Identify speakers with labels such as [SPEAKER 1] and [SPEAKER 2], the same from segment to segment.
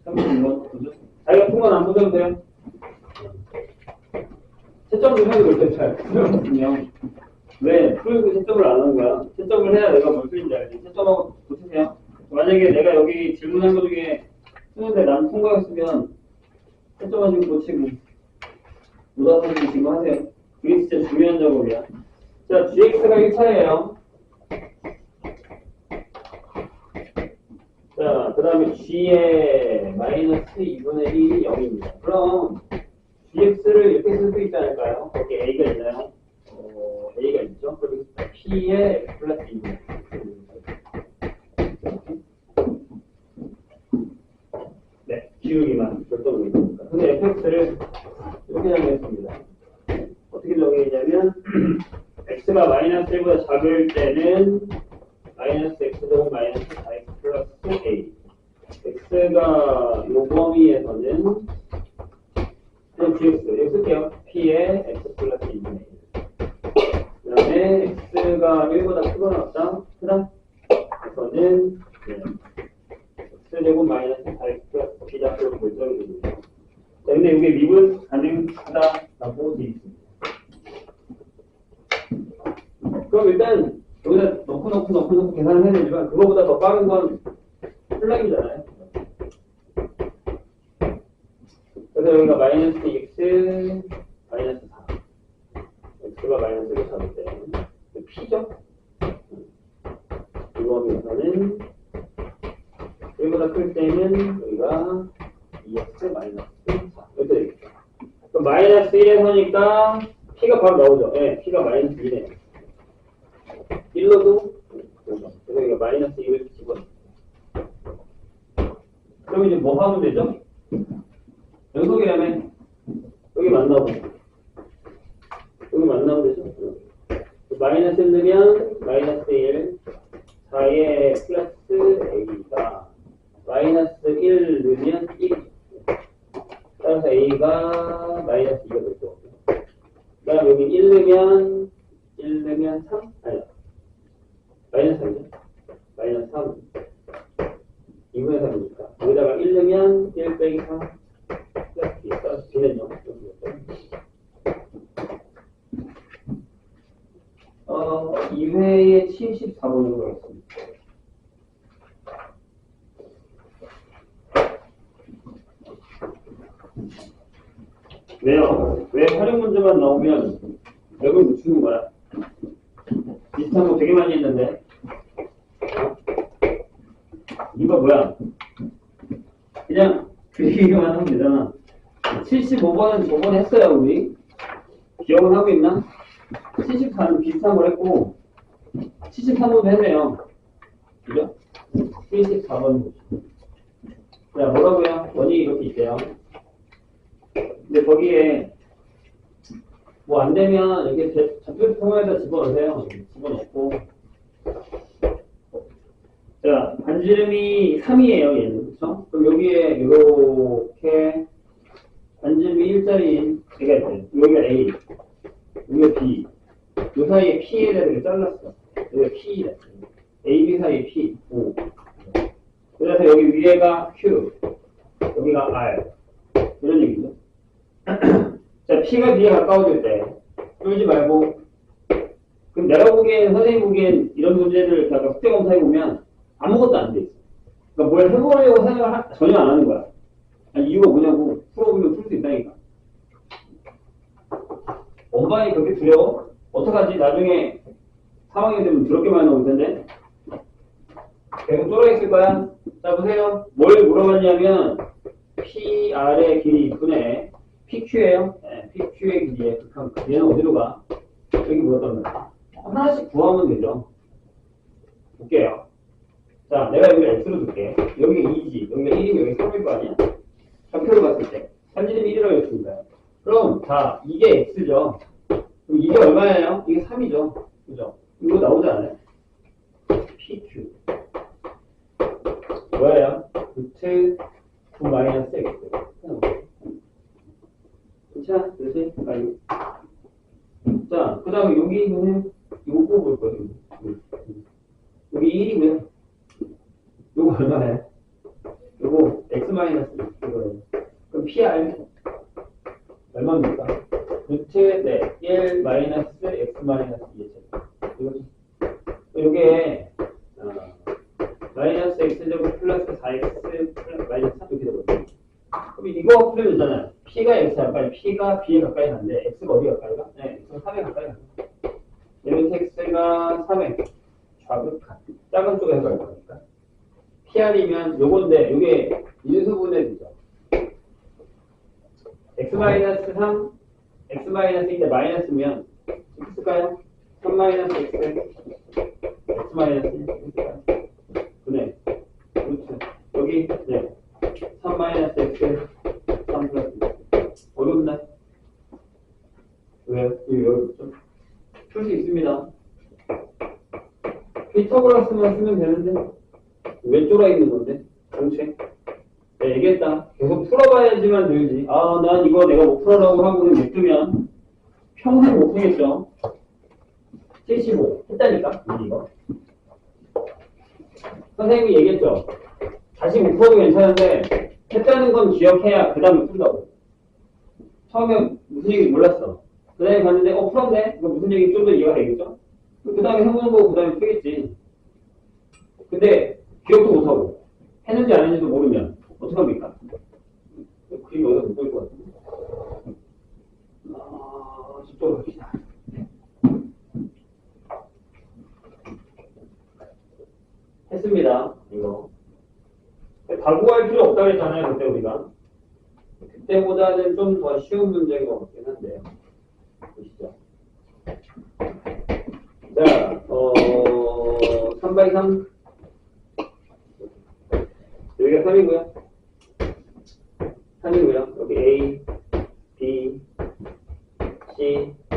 [SPEAKER 1] 36번 그죠? 자기가 푼 건 안 보셔도 돼요. 채점 좀 해도 그렇게 잘 풀거든요. 왜 풀고 채점을 안 하는 거야? 채점을 해야 내가 뭘 풀린지 알지. 채점하고 고치세요. 만약에 내가 여기 질문한 거 중에 쓰는데 난 통과했으면 채점하시고 고치고 못 알아듣는 지금 하세요. 그게 진짜 중요한 작업이야. 자, gx가 1차예요. 자, 그 다음에 g의 마이너스 2분의 1이 0입니다. 그럼 gx를 이렇게 쓸 수 있지 않을까요? 거기 a가 있나요? a가 있죠. 그리고 p의 x 플러스 2분의 1. 네, 기울기만 결정을 해줍니다. 근데 fx를 이렇게 정리했습니다. 어떻게 정리했냐면 x가 마이너스 1보다 작을 때는 마이너스 x제곱 마이너스 4x 플러스 a. x가 요 범위에서는 그냥 gx 여기 쓸게요. p의 x 플러스 2분의 1. 그 다음에 x가 1보다 크거나 같다. 크다? 에서는 x제곱 마이너스 4x 플러스 b작으로 결정이 됩니다. 자, 근데 이게 미분 가능하다라고 되어 있습니다. 그럼 일단 여기다 넣고 계산을 해야 되지만 그거보다 더 빠른 건 플랑이잖아요. 그래서 여기가 마이너스 x 마이너스 4 x가 마이너스를 잡을 때 p죠? 이거에서는 1보다 클 때는 여기가 2x 마이너스 4 이렇게 되겠죠. 그럼 마이너스 1에서니까 p가 바로 나오죠. 네, p가 마이너스 2네요. 1로도 그래서 여기가 마이너스 2를 집어넣어요. 그럼 이제 뭐 하면 되죠? 연속이라면 여기 만나고 여기 만나면 되죠. 마이너스 1 넣으면 마이너스 1 4의 플러스 a가 마이너스 1 넣으면 1이죠. 따라서 a가 마이너스 2가 될 거고요. 그 다음 여기 1 넣으면 3? 아니다. 마이너스 3이죠. 마이너스 3. 2분의 3이니까. 여기다가 1 넣으면 1 빼기 3 플러스 B. 따라서 B는요. 2회에 74번으로 하겠습니다. 왜요? 왜 활용 문제만 나오면 맥을 묻히는 거야? 비슷한 거 되게 많이 했는데 이거 뭐야? 그냥 그 얘기만 하면 되잖아. 75번은 저번에 했어요 우리. 기억은 하고 있나? 74는 비슷한 걸 했고 73번도 했네요. 그죠? 74번. 자, 뭐라고요? 원이 이렇게 있대요. 근데 거기에 뭐 안 되면 이렇게 좌표 통화에다 집어넣으세요. 집어넣고. 자, 반지름이 3이에요, 얘는. 그쵸? 그럼 여기에 이렇게 반지름이 1짜리인 얘가 있대요. 여기가 A, 여기가 B. 요 사이에 P에 대해서 이렇게 잘랐어. 여기가 P래. A, B 사이에 P, O. 그래서 여기 위에가 Q, 여기가 R. 이런 얘기죠. 자, P가 B에 가까워질 때 쫄지 말고. 그럼 내가 보기엔, 선생님 보기엔 이런 문제를 제가 숙제 검사해보면 아무것도 안 돼 있어. 그러니까 뭘 해보려고 생각을 전혀 안 하는 거야. 아니, 이유가 뭐냐고 풀어보면 풀 수 있다니까. 원반이 그렇게 두려워? 어떡하지? 나중에 상황이 되면 더럽게 많이 나올 텐데. 계속 쫄아있을 거야. 자, 보세요. 뭘 물어봤냐면 PR의 길이 분의 PQ예요. 네, PQ의 길이에 극한. 얘는 어디로 가? 여기 물었단 말이야. 하나씩 구하면 되죠. 볼게요. 자, 내가 여기 X로 줄게. 여기가 2지. 여기가 1이면 여기 3일 거 아니야? 좌표로 봤을 때. 산지름이 1이라고 했습니다. 그럼, 자, 이게 X죠. 그럼 이게 얼마예요? 이게 3이죠. 그죠? 이거 나오지 않아요? PQ. 뭐예요? 루트 9 마이너스 X. 괜찮아? 그렇지? 자, 그 다음에 여기는 이거 뽑을 거예요. 여기 1이고요. 요거 얼마예요? 요거 x 마이너스 이거예요. 그럼 PR 얼마입니까? 루트 네, 1 마이너스 x 마이너스 2제곱. 이거죠. 이게 마이너스 x제곱 플러스 4x 플러스 마이너스 3 이렇게 되거든요. 그럼 이거 풀면 되잖아요. p가 x에 가까이, p가 b에 가까이 가는데 x가 어디 가까이 가? 네, x가 3에 가까이 가. 리미트 x가 3에 좌극한 작은 쪽에 해갈 거니까 PR이면 요건데 요게 인수분해 되죠. x-3 x-2인데 마이너스면 x일까요? 3-x x-1일까요? 분해 루트 여기 네 3-x 3 플러스 어렵나? 왜요? 여기 어렵죠? 풀 수 있습니다. 피타고라스만 쓰면 되는데 왜 쫄아 있는 건데? 정체? 네, 얘기했다. 계속 풀어봐야지만 늘지. 아, 난 이거 내가 못 풀어라고 하고는 냅두면 평생 못 풀겠죠. 75 했다니까 이거. 선생님이 얘기했죠. 다시 못 풀어도 괜찮은데 했다는 건 기억해야 그 다음에 푼다고. 처음에 무슨 얘기인지 몰랐어. 그 다음에 봤는데 풀었네? 이거 무슨 얘기인지 좀 더 이해가 되겠죠? 그 다음에 해보는 거고 그 다음에 풀겠지. 근데 기억도 못하고 했는지 안 했는지도 모르면 어떡합니까? 그림이 어디서 못 보일 것 같은데. 저쪽으로 갑시다. 했습니다. 이거. 다 구할 필요 없다고 했잖아요. 그때 우리가. 그때보다는 좀 더 쉬운 문제인 것 같긴 한데요. 보시죠. 자, 3x3. 여기가 3이고요. 3이고요. 여기 A, B, C, O.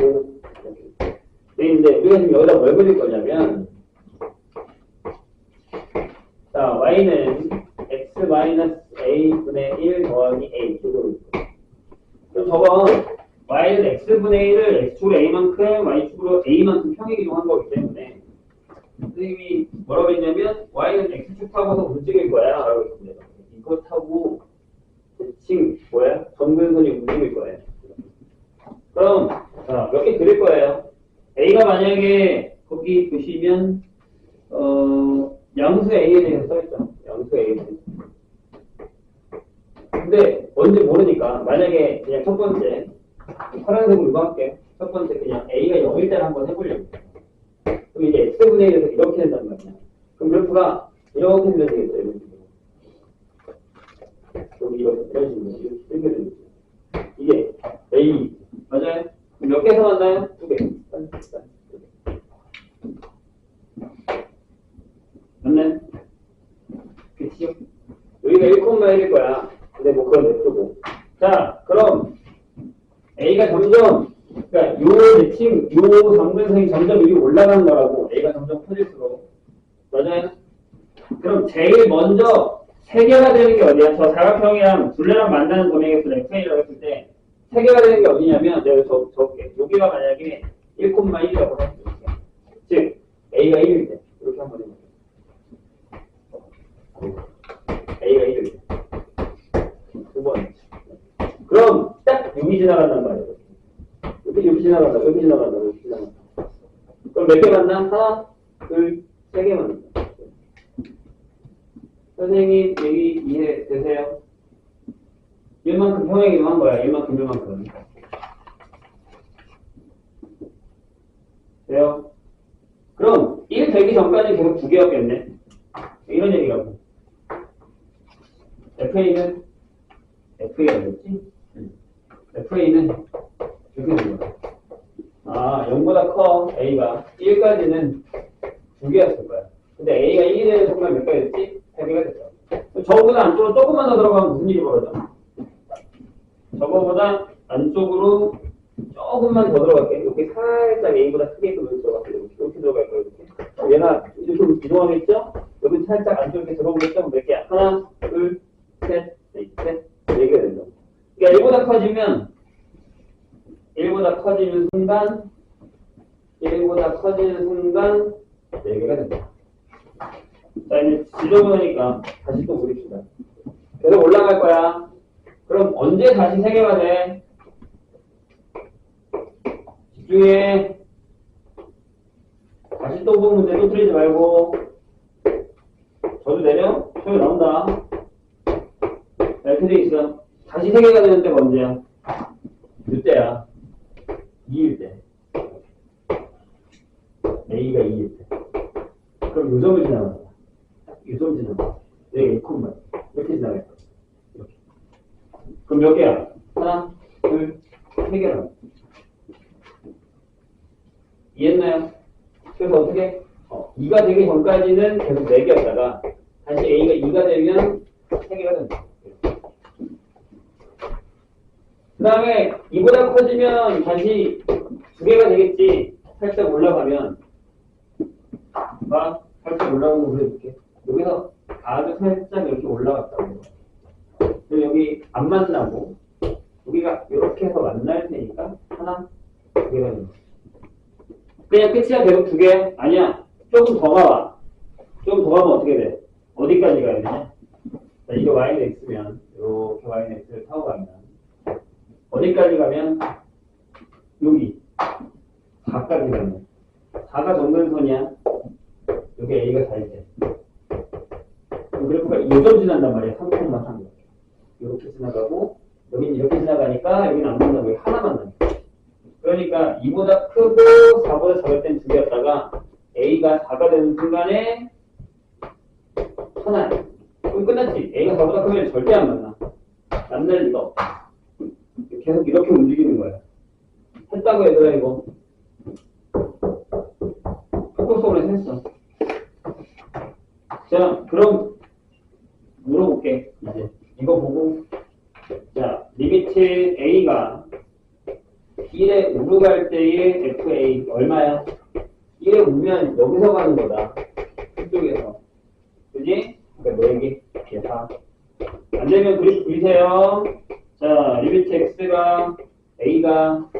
[SPEAKER 1] 근데 우리가 지금 여기다 뭘 그릴 거냐면, 자, Y는 X-A분의 1 더하기 A. 그럼 저건 Y는 X분의 1을 X축으로 A만큼, Y축으로 A만큼 평행이동한 거기 때문에, 선생님이 뭐라고 했냐면, Y는 X축 타고서 움직일 거야. 라고 했습니다. 이거 타고, 대칭, 점근선이 움직일 거예요. 그럼, 자, 몇 개 그릴 거예요. A가 만약에, 거기 보시면, 양수 A에 대해서 써있죠. 양수 A에 대해서. 근데, 뭔지 모르니까, 만약에 그냥 첫 번째, 파란색으로 이거 할게요. 첫 번째, 그냥 A가 0일 때를 한번 해보려고. 그럼 이제 X분의 1에서 이렇게 된단 말이야. 그럼 그래프가 이렇게 되면 되겠죠. 이런 식으로. 여기 이런 식으로. 이렇게 되는 거죠. 이게 A. 맞아요? 몇 개에서 만나요? 2개. 맞나요? 그치요? 여기가 1,1일 거야. 근데 뭐 그건 냅두고. 자, 그럼 A가 점점, 그러니까 요 대칭, 요 점근선이 점점 위로 올라가는 거라고. A가 점점 커질수록. 맞아요? 그럼 제일 먼저 세 개가 되는 게 어디야? 저 사각형이랑 둘레랑 만나는 도메인에서 렉트레이라고 했을 때 세 개가 되는 게 어디냐면 내가 적게 여기가 만약에 1,1이라고 했을 때 즉 A가 1일 때 이렇게 한번 해볼게요. A가 1일 때 두 번. 그럼 딱 여기 지나간단 말이에요. 여기 지나간다. 여기 지나간다. 여기 지나간다. 그럼 몇 개 만나? 하나, 둘, 세 개 만나. 선생님, 여기 이해되세요? 1만큼 평행이동한 거야. 1만큼. 돼요? 그럼 1 되기 전까지 계속 2개였겠네. 이런 얘기라고. FA는 FA가 뭐였지? FA는 이렇게 되는 거야. 아, 0보다 커. A가 1까지는 2개였을 거야. 근데 A가 1이 되는 순간 몇 개가 됐지? 3개가 됐죠. 저거보다 안쪽으로 조금만 더 들어가면 무슨 일이 벌어져? 저거보다 안쪽으로 조금만 더 들어갈게. 이렇게 살짝 A보다 크게 들어갈게. 이렇게 들어갈 거야. 이렇게. 얘가 이렇게 이동하겠죠? 여기 살짝 안쪽에 들어오겠죠? 몇 개야? 하나, 둘, 셋, 넷, 네 개가 된다. 그러니까 1보다 커지면 4개가 된다. 자, 이제 지저분하니까 다시 또 그립시다. 계속 올라갈 거야. 그럼 언제 다시 3개가 돼? 집중해. 다시 또 본 문제 또 틀리지 말고. 저도 내려? 저기 나온다. 이렇게 돼 있어. 다시 3개가 되는 때가 언제야? 이때야. 2일 때. A가 2일 때. 그럼 요 점을 지나간다. 요 점 지나가. 여기 A 콤마. 이렇게 지나갈 거야. 이렇게. 그럼 몇 개야? 하나, 둘, 3개라. 이해했나요? 그래서 어떻게? 2가 되기 전까지는 계속 4개였다가 다시 A가 2가 되면 3개가 된다. 그 다음에 2보다 커지면 다시 2개가 되겠지. 살짝 올라가면 막 살짝 올라오는 거 그려줄게. 여기서 아주 살짝 이렇게 올라갔다고. 그럼 여기 안 만나고 여기가 이렇게 해서 만날 테니까 하나, 2개가 되는 거야. 그냥 끝이야? 계속 2개? 아니야. 조금 더 가봐. 조금 더 가면 어떻게 돼? 어디까지 가야 되냐? 자, 이게 y는 x면 이렇게 y는 x를 타고 가면 어디까지 가면 여기 4까지 가면 4가 정근선이야. 여기 a가 4일 때. 그래프가 2점 지난단 말이야. 3,3 이렇게 지나가고 여기는 이렇게 지나가니까 여기는 안 만나고 여기 하나만 남겨. 그러니까 2보다 크고 4보다 작을 땐 2개였다가 A가 4가 되는 순간에 하나야. 그럼 끝났지. A가 4보다 크면 절대 안 만나. 만날 리가 없다. 계속 이렇게 움직이는 거야. 했다고 얘들아 이거. 포커스로 했어. 자, 그럼 물어볼게. 이제 이거 보고 자, 리미트 A가 1에 우르갈 때의 FA 얼마야? 1에 우면 여기서 가는 거다. 이쪽에서. 그지? 그러니까 뭐 얘기? 4. 안 되면 그리프 그리세요. 자, 리미트 X가 A가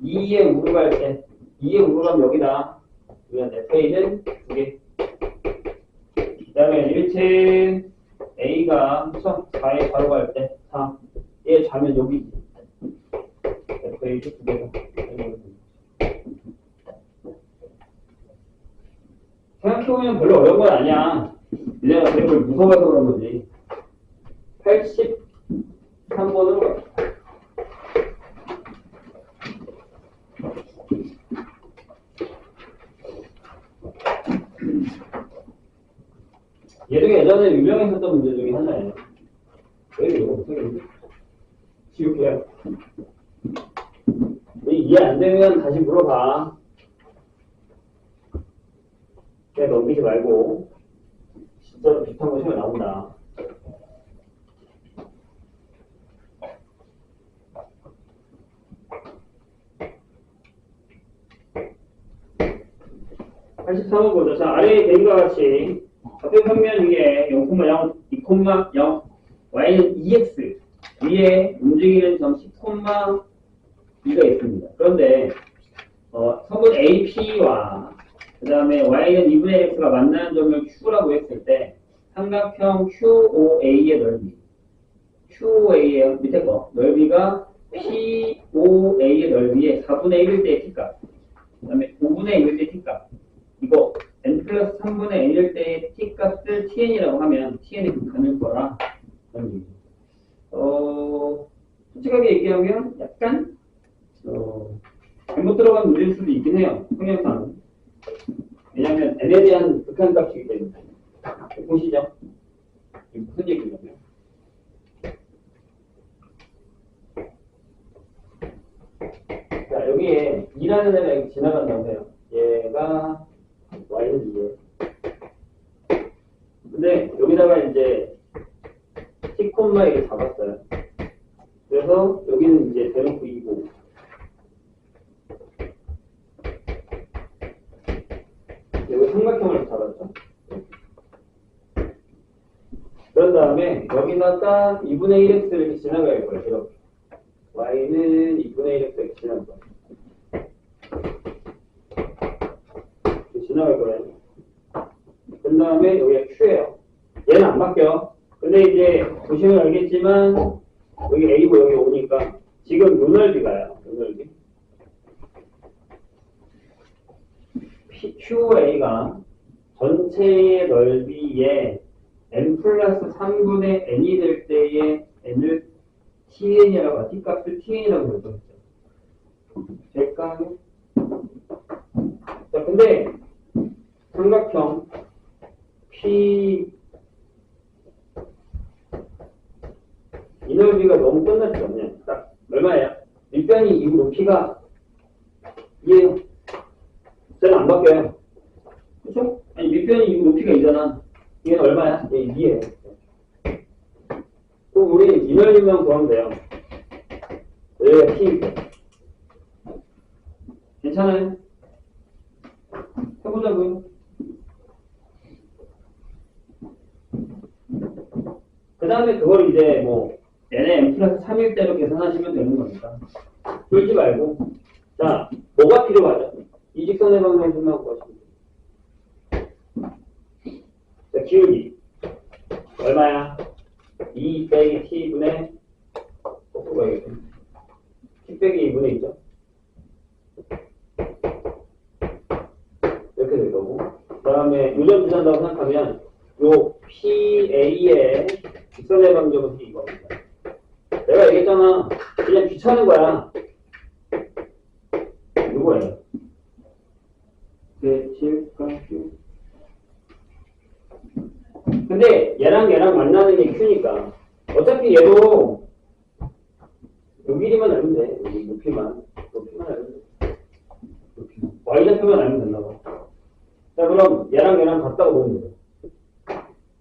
[SPEAKER 1] 2에 우르갈 때 2에 우르가면 여기다. 그러면 FA는 2개. 그 다음에 리미트 A가 4에 바로 갈 때 4. 얘 자면 여기 FA 2개가. 생각해보면 별로 어려운 건 아니야. 내가 그걸 무서워서 그런 거지. 83번으로 갑시다. 얘도 예전에 유명했었던 문제 중에 하나예요. 왜 이거 못하겠는데? 지울게요. 이해 안 되면 다시 물어봐. 그냥 넘기지 말고. 진짜로 비슷한 거 시험에 나온다. (83번) 보자. 자, 아래의 그림과 같이 좌표 평면 위에 0,0, 2,0, y는 2x 위에 움직이는 점 10,2가 있습니다. 그런데 성분 AP와 그 다음에 y는 2분의 x가 만나는 점을 q라고 했을 때 삼각형 QOA의 넓이 QOA의 밑에 거 넓이가 POA의 넓이의 4분의 1일 때의 t값 그 다음에 5분의 1일 때의 t값 이거 n 플러스 3분의 n일 때의 t값을 tn이라고 하면 tn이 극한일 거라 솔직하게 얘기하면 약간 잘못 들어간 문제일 수도 있긴 해요. 통역상. 왜냐하면 n에 대한 극한값이기 때문에. 보시죠. 이게 무슨 얘기냐면 자 여기에 2라는 애가 여기 지나간다고 해요. 얘가 y는 2예요. 근데 여기다가 이제 t, 이렇게 잡았어요. 그래서 여기는 이제 대놓고 2고 여기 삼각형을 잡았죠. 그런 다음에 여기다가 2분의 1x 이렇게 지나갈 거예요. 이렇게. y는 2분의 1x 이렇게 지나갈 거예요. 이렇게 지나갈 거예요. 그 다음에 여기가 q예요. 얘는 안 바뀌어. 근데 이제 보시면 알겠지만 여기 A고 여기 오니까 지금 요 넓이가요. 요 넓이. QA가 전체의 넓이에 n 플러스 3분의 n이 될 때의 n을 tn이라고, t값을 tn이라고 결정했죠. 될까요? 자, 근데 삼각형 P 이 넓이가 너무 끝났죠. 그냥 딱 얼마예요? 밑변이 이 높이가 2예요. 쟤는 안 바뀌어요. 그쵸? 아니 밑변이 이 높이가 2잖아. 얘는 얼마야? 얘 2예요. 그럼 우리 이 넓이만 구하면 돼요. 여기가 T니까. 괜찮아요? 해보자고요. 그 다음에 그걸 이제 뭐 n의 n 플러스 3일 대로 계산하시면 되는 거니까 풀지 말고. 자, 뭐가 필요하죠? 이 직선의 방향을 설명하고 하시면 돼요. 자, 기울기 얼마야? 2 빼기 t분의 거꾸로 가야겠죠. t 빼기 2분의 2죠. 이렇게 될 거고, 그 다음에 요점 비슷한다고 생각하면 요 PA의 직선의 방정은 이겁니다. 내가 얘기했잖아. 그냥 귀찮은 거야. 이거예요. 근데 얘랑 만나는 게 Q니까 어차피 얘도 요 길이만 알면 돼. 여기 높이만 알면 돼. Y좌표만 알면 된다 봐. 자, 그럼 얘랑 같다고 보면 돼요.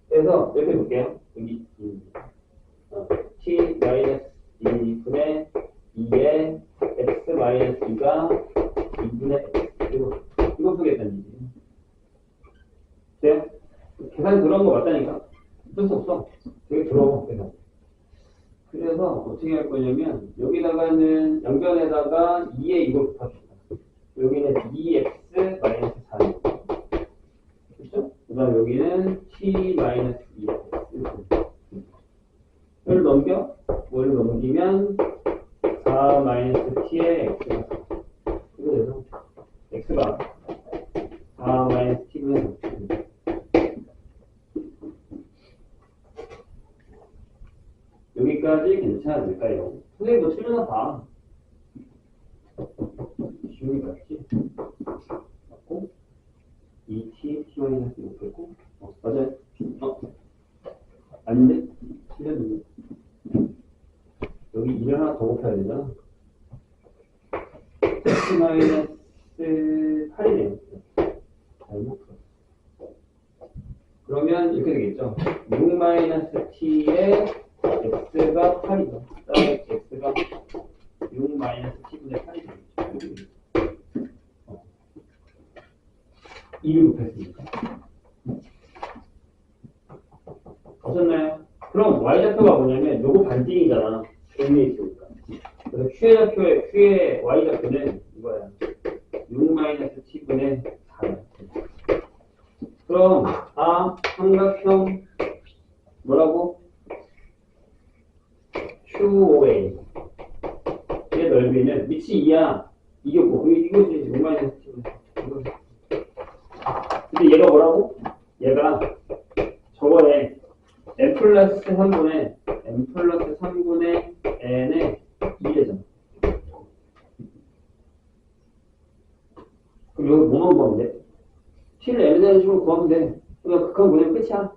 [SPEAKER 1] 그래서 이렇게 볼게요. 여기 t-2분의 2의 x-2가 2분의 x. 이거 쓰겠다는 얘기. 돼요? 계산이 들어간 거 맞다니까? 어쩔 수 없어. 되게 들어가, 계산. 그래서 어떻게 할 거냐면, 여기다가는 양변에다가 2에 이걸 곱합시다. 여기는 2x-4. 그렇죠? 그 다음 여기는 t-2x. 를 넘겨? 뭘 넘기면 4-t의 x가 이거 돼서 x가 4-t분의 3. 여기까지 괜찮을까요? 선생님 뭐 틀려나 봐. 기울기 맞지? 맞고 2t, t-6 했고 맞아요? 아닌데? 틀렸는데? 여기 2를 하나 더 곱해야 되잖아. x-8이네요. 잘못 풀었어. 그러면 이렇게 되겠죠. 6-t의 x가 8이죠. 그다음에 x가 6-t분의 8이 되겠죠. 2를 곱했으니까. 보셨나요? 그럼 y좌표가 뭐냐면 요거 반띵이잖아. 의미에 있으니까. 그래서 Q의 y좌표는 이거야. 6-t분의 4야. 그럼 삼각형 뭐라고? QOA의 넓이는 밑이 2야. 이게 뭐? 이거지. 6-t분의 4. 근데 얘가 뭐라고? 얘가 저거에 n 플러스 3분의 n의 2래잖아. 그럼 여기 뭐만 구하면 돼? t를 n에 대한 식으로 구하면 돼. 그러니까 극한 보내면 끝이야.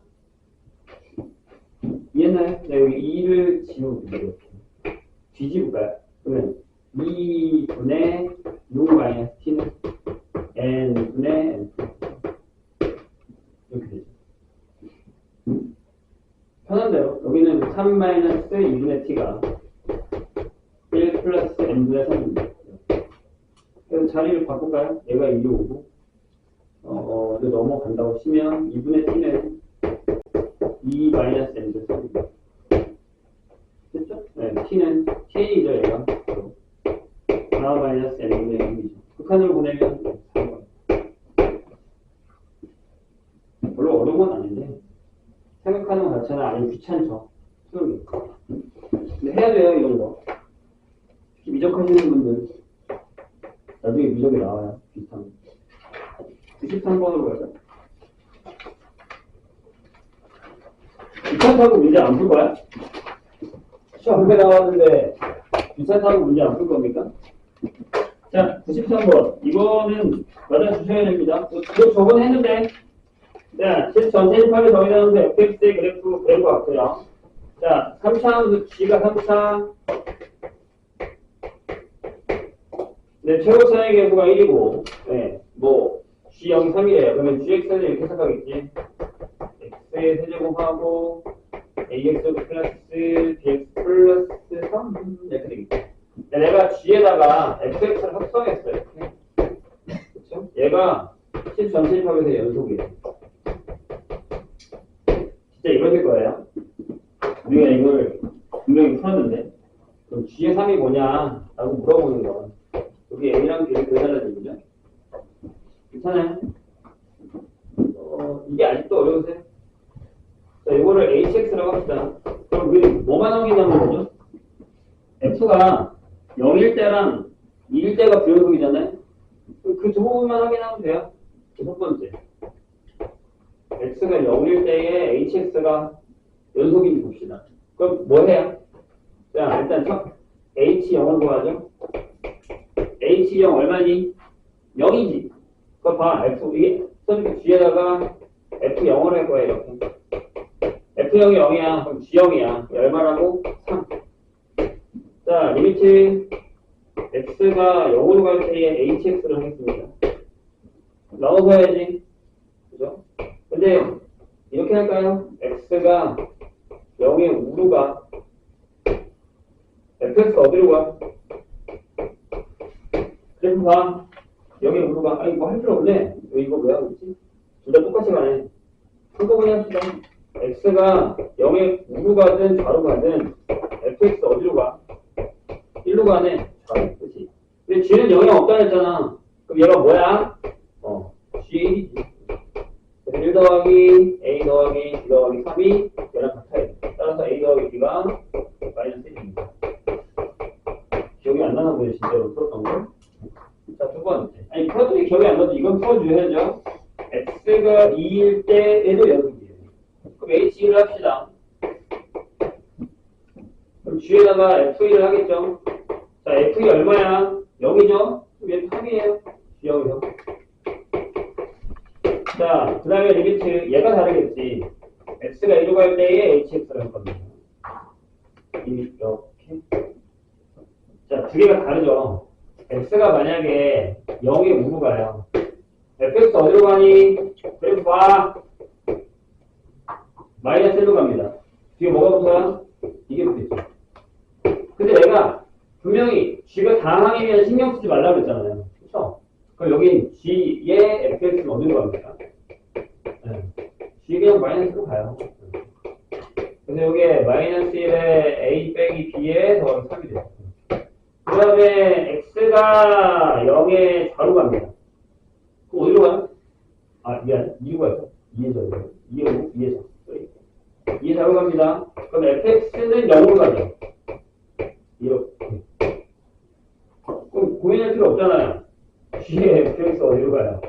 [SPEAKER 1] 이해했나요? 자, 여기 2를 지우고 뒤집을까요? 그러면 2분의 6-t는 n분의 n 이렇게 되죠. 편한 대로 여기는 3-2분의 t가 1 플러스 n분의 3입니다. 그래서 자리를 바꿀까요? 얘가 2로 오고 이제 넘어간다고 치면 2분의 t는 2-n분의 3입니다. 됐죠? 네, t는 tn이죠, 얘가. 4-n분의 1이죠. 극한으로 보내면 4번. 별로 어려운 건 아닌데 생각하는 것 자체는 아주 귀찮은 해야 돼요, 이런 거. 특히 미적하시는 분들. 나중에 미적이 나와요, 비슷한 거. 93번으로 가자. 귀찮다고 문제 안 풀 거야? 시험에 나왔는데 귀찮다고 문제 안 풀 겁니까? 자, 93번. 이거는 맞아주셔야 됩니다. 이거 저번에 했는데, 자, 전체집합에 정의하는데 fx의 그래프 같고요. 자, 3차, g가 3차. 네, 최고 차의 계수가 1이고, 네, 뭐, g 여기 3이래요. 그러면 gx는 이렇게 해석하겠지. x의 세제곱하고, ax 플러스 bx 플러스 3 이렇게 되겠지. 내가 g에다가 fx를 합성했어요. 이렇게. 그쵸? 얘가 실 전체 집합에서 연속이에요. 진짜 이러실 거예요. 우리가 이걸 분명히 풀었는데, 그럼 g의 3이 뭐냐? 라고 물어보는 거. 여기 a랑 b를 구해달라는 얘기죠. 괜찮아요? 이게 아직도 어려우세요? 자, 이거를 hx라고 합시다. 그럼 우리 뭐만 확인하는 거죠? f가 0일 때랑 2일 때가 불연속이잖아요? 그 두 부분만 확인하면 돼요. 첫 번째. x가 0일 때에 hx가 연속인지 봅시다. 그럼 뭐 해요? 자, 일단 첫 h0을 구하죠. h0 얼마니? 0이지. 그거 봐. f, 이게 선택 g에다가 f0을 할 거야, 이렇게. f0이 0이야. 그럼 g0이야. 얼마라고? 3. 자, 리미트 x가 0으로 갈 때에 hx를 하겠습니다. 넣어서 해야지. 그죠? 근데 이렇게 할까요? x가 0의 우로 가. fx 어디로 가? 그래프 봐. 0의 우로 가. 이거 할 필요 없네. 이거 왜 하고 있지? 둘 다 똑같이 가네. 한꺼번에 합시다. x가 0의 우로 가든 좌로 가든 fx 어디로 가? 1로 가네. 좌로. 그치? 근데 g는 0이 없다 했잖아. 그럼 얘가 뭐야? g 1 더하기 a 더하기 b 더하기 3이 얘랑 같아야 돼. 따라서 a 더하기 b가 마이너스 1입니다. 기억이 안 나나 보네, 진짜로 풀었던 거. 자, 두 번째. 아니, 풀었더니 기억이 안 나도 이건 풀어주셔야죠. x가 2일 때에도 연속이에요. 그럼 h1을 합시다. 그럼 g에다가 f1을 하겠죠. 자, f2 얼마야? 0이죠? 그럼 얘 3이에요. g0이요. 자, 그 다음에 리미트, 얘가 다르겠지. x가 1로 갈 때에 hx를 할 겁니다. 이렇게. 자, 두 개가 다르죠. x가 만약에 0의 우로 가요. fx 어디로 가니? 그래프 봐. 마이너스 1로 갑니다. 뒤에 뭐가 붙어요? 이게 붙겠죠. 근데 내가 분명히 g가 다항이면 신경 쓰지 말라고 그랬잖아요. 그쵸? 그럼 여긴 g의 fx는 어디로 갑니까? 네. g 그냥 마이너스로 가요. 그래서 여기에 마이너스 1에 a 빼기 b에 더하기 3이 돼요. 그 다음에 x가 0에 좌로 갑니다. 그럼 어디로 가요? 아, 미안. 2로 가요. 2에서 2에서 2에 좌로 갑니다. 그럼 fx는 0으로 가죠. 이렇게. 그럼 고민할 필요 없잖아요. g의 fx 어디로 가요?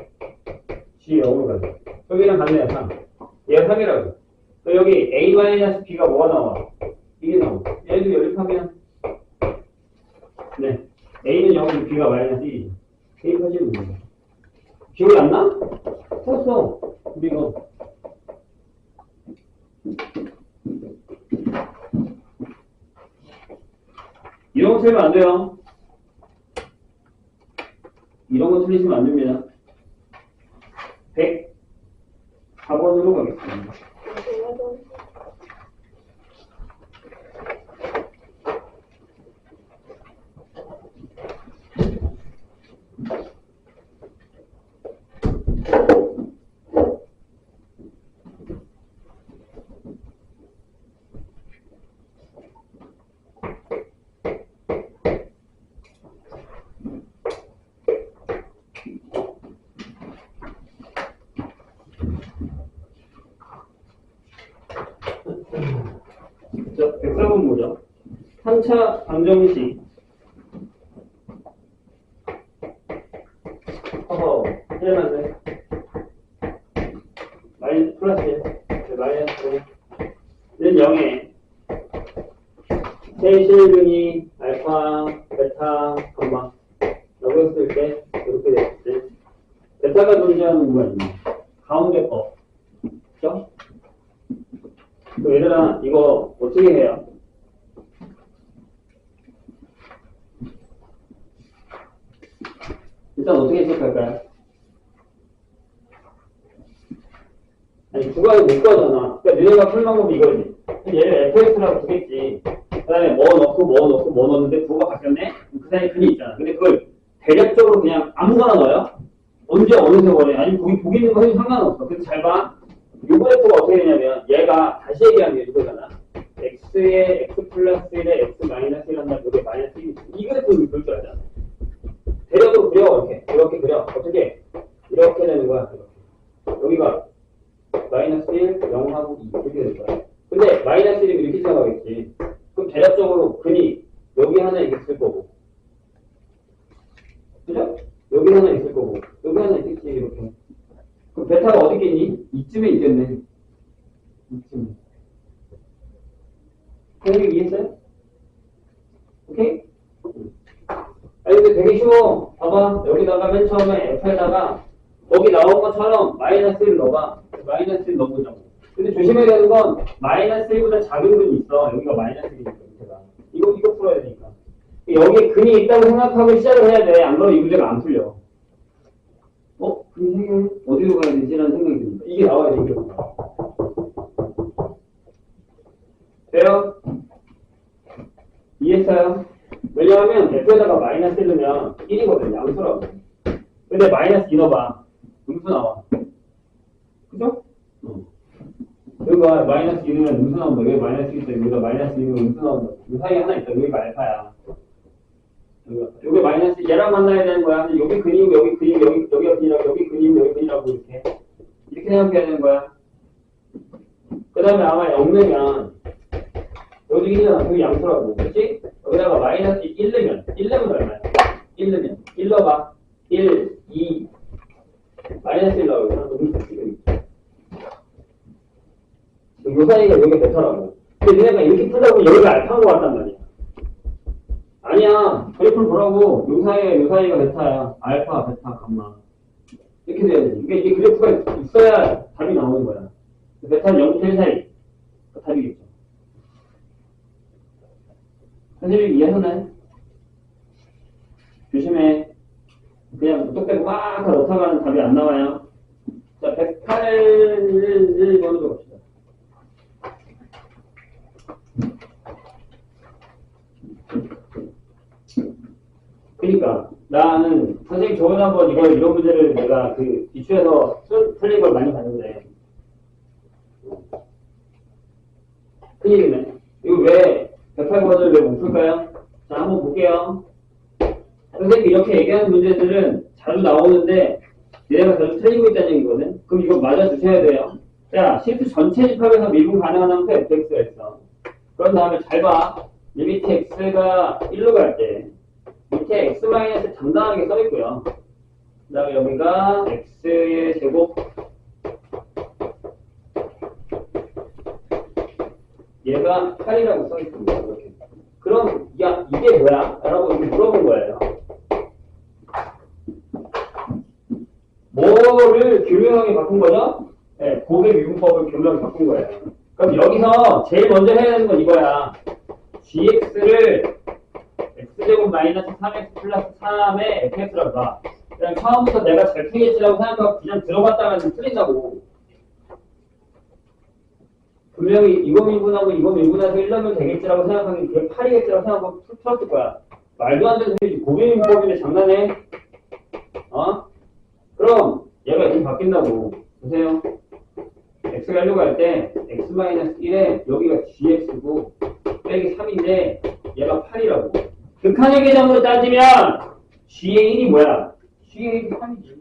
[SPEAKER 1] g 0으로 가죠. 여기랑 같네요. 3. 얘가 3이라고. 여기 a-b가 뭐가 나와? 이게 나와. 얘도 연립하면 네. a는 0이고 b가 마이너스 1이죠. 대입하시면 됩니다. 기억이 안 나? 풀었어. 우리 이거. 이런 거 틀리면 안 돼요. 이런 거 틀리시면 안 됩니다. 104번으로 가겠습니다. 자, 104번 뭐죠? 3차 방정식. 틀렸는데. 마이너스 플러스 1. 마이너스 1은 0에 세실분이 알파, 베타, 감마. 라고 했을 때 이렇게 됐지. 베타가 존재하는 구간이 가운데 거. 그죠? 그 얘들아, 이거 어떻게 해요? 일단 어떻게 체크할까요? 아니, 구간을 못 구하잖아. 그러니까 너네가 풀 방법이 이거지. 얘를 fx라고 두겠지. 그 다음에 뭐 넣었는데 부호가 바뀌었네? 그 사이에 근이 있잖아. 근데 그걸 대략적으로 그냥 아무거나 넣어요? 언제 어느 세월에? 아니, 거기 보기 있는 거 해도 상관없어. 근데 잘 봐. 요 그래프가 어떻게 되냐면, 얘가 다시 얘기하는 게 이거잖아. x에 x 플러스 1에 x 마이너스 1 한다면 이게 마이너스 1이 이 그래프를 볼 줄 알잖아. 대략적으로 그려, 이렇게 그려. 어떻게? 이렇게 되는 거야. 이렇게. 여기가 마이너스 1, 0하고 2 이렇게 될 거야. 근데 마이너스 1이면 이렇게 생각하겠지. 그럼 대략적으로 근이 여기 하나 있을 거고. 그죠? 여기 하나 있을 거고. 여기 하나 있겠지, 이렇게. 그럼 베타가 어디 있겠니? 이쯤에 있겠네. 이쯤에. 선생님 이해했어요? 오케이? 아니 근데 되게 쉬워. 봐봐. 여기다가 맨 처음에 F에다가 거기 나온 것처럼 마이너스 1을 넣어봐. 마이너스 1 넣어보자고. 근데 조심해야 되는 건 마이너스 1보다 작은 근이 있어. 여기가 마이너스 1이니까 밑에가. 이거 풀어야 되니까. 여기에 근이 있다고 생각하고 시작을 해야 돼. 안 그러면 이 문제가 안 풀려. 근이 해결 어디로 가야 되지? 라는 생각이 듭니다. 이게 나와야 돼. 이게. 돼요? 이해했어요? 왜냐하면 F에다가 마이너스 1 넣으면 1이거든. 양수라고. 근데 마이너스 2 넣어봐. 음수 나와. 그죠? 여기가 마이너스 2 넣으면 음수 나온다. 여기 마이너스 2 있다. 여기가 마이너스 2 넣으면 음수 나온다. 이 사이에 하나 있다. 여기가 알파야. 여기 마이너스 얘랑 만나야 되는 거야. 여기 근이고 여기 근이고 여기가 근이라고 여기 근이고 여기 근이라고 이렇게 생각해야 되는 거야. 그 다음에 아마 없으면 여기 있잖아. 여기 양수라고. 그렇지? 여기다가 마이너스 1 넣으면 얼마야? 1 넣으면 1 넣어봐. 1, 2 마이너스 1 나오고 요 사이가 여기 베타라고. 근데 너네가 이렇게 풀다고 여기가 알파인 것 같단 말이야. 아니야. 그래프를 보라고. 요 사이가 베타야. 알파, 베타, 감마. 이렇게 돼야지. 이게 그래프가 있어야 답이 나오는 거야. 베타는 0부터 1 사이. 그 답이겠죠. 선생님 이해하셨나요? 조심해. 그냥 무턱대고 막 넣다가는 답이 안 나와요. 자, 108번으로 갑시다. 그러니까 나는 선생님 저번에 한번 이런 문제를 내가 그 기출에서 틀린 걸 많이 봤는데 큰일이네. 이거 왜 108번을 왜 못 풀까요? 자, 한번 볼게요. 선생님이 이렇게 얘기하는 문제들은 자주 나오는데 얘네가 자주 틀리고 있다는 얘기거든. 그럼 이거 맞아주셔야 돼요. 자, 실수 전체 집합에서 미분 가능한 함수 fx가 있어. 그런 다음에 잘 봐. 리미트 x가 1로 갈 때 밑에 x 마이너스 당당하게 써있고요. 그 다음에 여기가 x의 제곱 얘가 8이라고 써있습니다. 이렇게. 그럼 야 이게 뭐야? 라고 이렇게 물어본 거예요. 뭐를 교묘하게 바꾼 거죠? 네, 곱의 미분법을 교묘하게 바꾼 거예요. 그럼 여기서 제일 먼저 해야 되는 건 이거야. gx를 x제곱 마이너스 3x 플러스 3의 fx라고 봐. 그냥 처음부터 내가 잘 풀겠지라고 생각하고 그냥 들어갔다가 틀린다고. 분명히 이거 미분하고 이거 미분해서 1넣으면 되겠지라고 생각하면 그게 8이겠지라고 생각하고 풀었을 거야. 말도 안 되는 소리지. 곱의 미분법인데 장난해? 그럼 얘가 이렇게 바뀐다고. 보세요. x가 1로 갈 때 x-1에 여기가 gx고 빼기 3인데 얘가 8이라고. 극한의 계량으로 따지면 g의 1이 뭐야? g의 1이 3이지.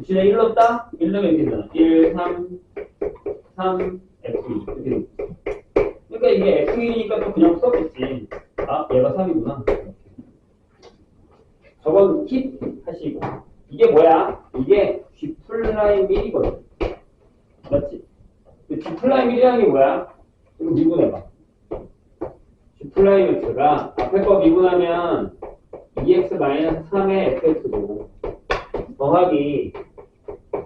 [SPEAKER 1] g의 1 넣었다? 1 넣으면 이렇게 되잖아. 1, 3, x 이렇게. 그러니까 그러니까 이게 F1이니까 또 그냥 썼겠지. 아, 얘가 3이구나. 저건 킵 하시고. 이게 뭐야? 이게 G'1이거든. 맞지? G'1이라는 게 뭐야? 이거 미분해봐. G'x가 앞에 거 미분하면 2x-3의 fx고 더하기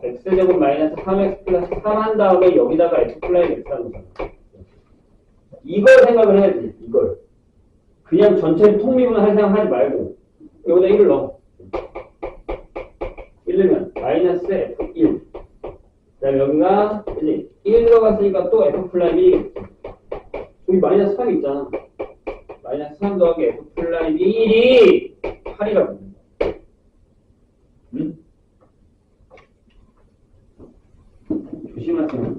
[SPEAKER 1] x제곱 마이너스 3x 플러스 3 한 다음에 여기다가 f x 하는 거잖아. 이걸 생각을 해야지. 이걸. 그냥 전체를 통미분을 할 생각 하지 말고 여기다 1을 넣어. 1 넣으면 마이너스 f1. 그다음에 여기가 이제 1 들어갔으니까 또 f'1이 여기 마이너스 3이 있잖아. 마이너스 3 더하기 f'1이 8이라고. 응? 조심하세요.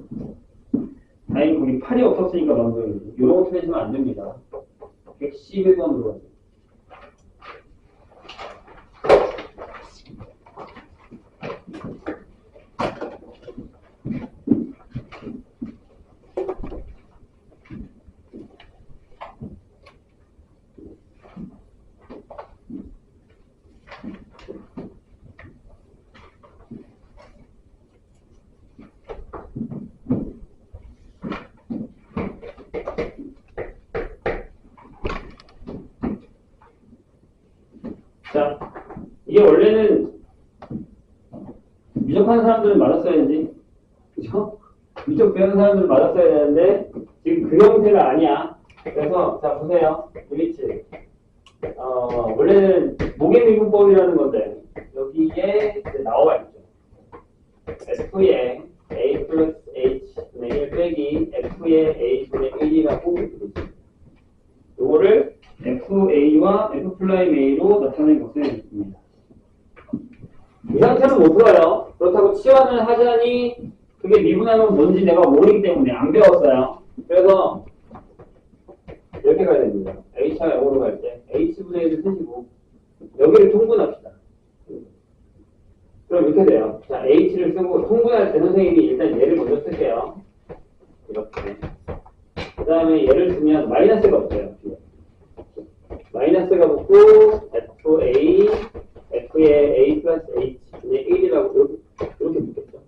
[SPEAKER 1] 다행히 거기 8이 없었으니까 방금 이런 거 틀리시면 안 됩니다. 111번으로 가세요. 자, 이게 원래는 미적하는 사람들은 맞았어야 되지. 그죠? 미적 배우는 사람들은 맞았어야 되는데, 지금 그 형태가 아니야. 그래서, 자, 보세요. 브리츠. 원래는 목의 미분법이라는 건데, 여기에 이제 나와 있죠. F의 A 플러스 H분의 1 빼기 F의 A분의 1이라고 부르죠. 요거를 FA와 F'A로 나타낸 것입니다. 이 상태로 못 풀어요. 그렇다고 치환을 하자니 그게 미분하면 뭔지 내가 모르기 때문에 안 배웠어요. 그래서 이렇게 가야 됩니다. H가 0으로 갈 때 H분의 1을 쓰시고 여기를 통분합시다. 그럼 이렇게 돼요. 자, H를 쓰고 통분할 때 선생님이 일단 얘를 먼저 쓸게요. 이렇게. 그 다음에 얘를 쓰면 마이너스가 없어요. 마이너스가 붙고 FA, F의 A 플러스 H분의 1이라고 이렇게 붙겠죠.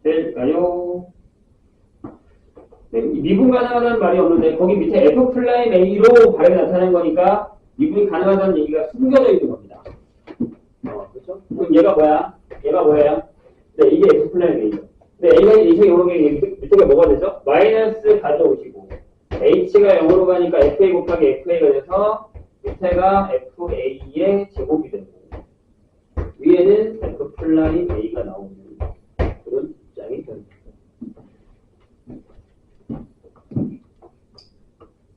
[SPEAKER 1] 될까요? 미분 가능하다는 말이 없는데 거기 밑에 F'A로 발음이 나타나는 거니까 미분이 가능하다는 얘기가 숨겨져 있는 겁니다. 그렇죠? 그럼 얘가 뭐야? 얘가 뭐예요? 네, 이게 F'A죠. 네, A가 2식 영역의 밑에가 뭐가 되죠? 마이너스 가져오시고 H가 0으로 가니까 FA 곱하기 FA가 돼서 밑에가 FA의 제곱이 되고 위에는 F'A가 나오는 그런 입장이 됩니다.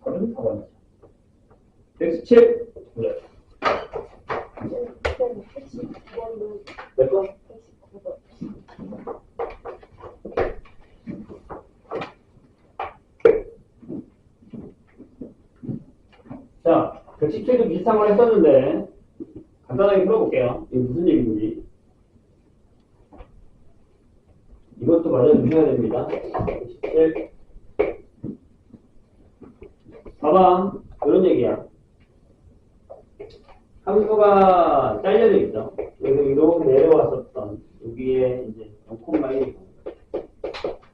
[SPEAKER 1] 바로 답안이죠. 117. 네. 몇 번? 자, 117도 비슷한 걸 했었는데 간단하게 풀어볼게요. 이게 무슨 얘기인지. 이것도 맞아주셔야 됩니다. 117. 봐봐. 이런 얘기야. 함수가 잘려져 있죠. 그래서 이렇게 내려왔었던 여기에 이제 0,1이고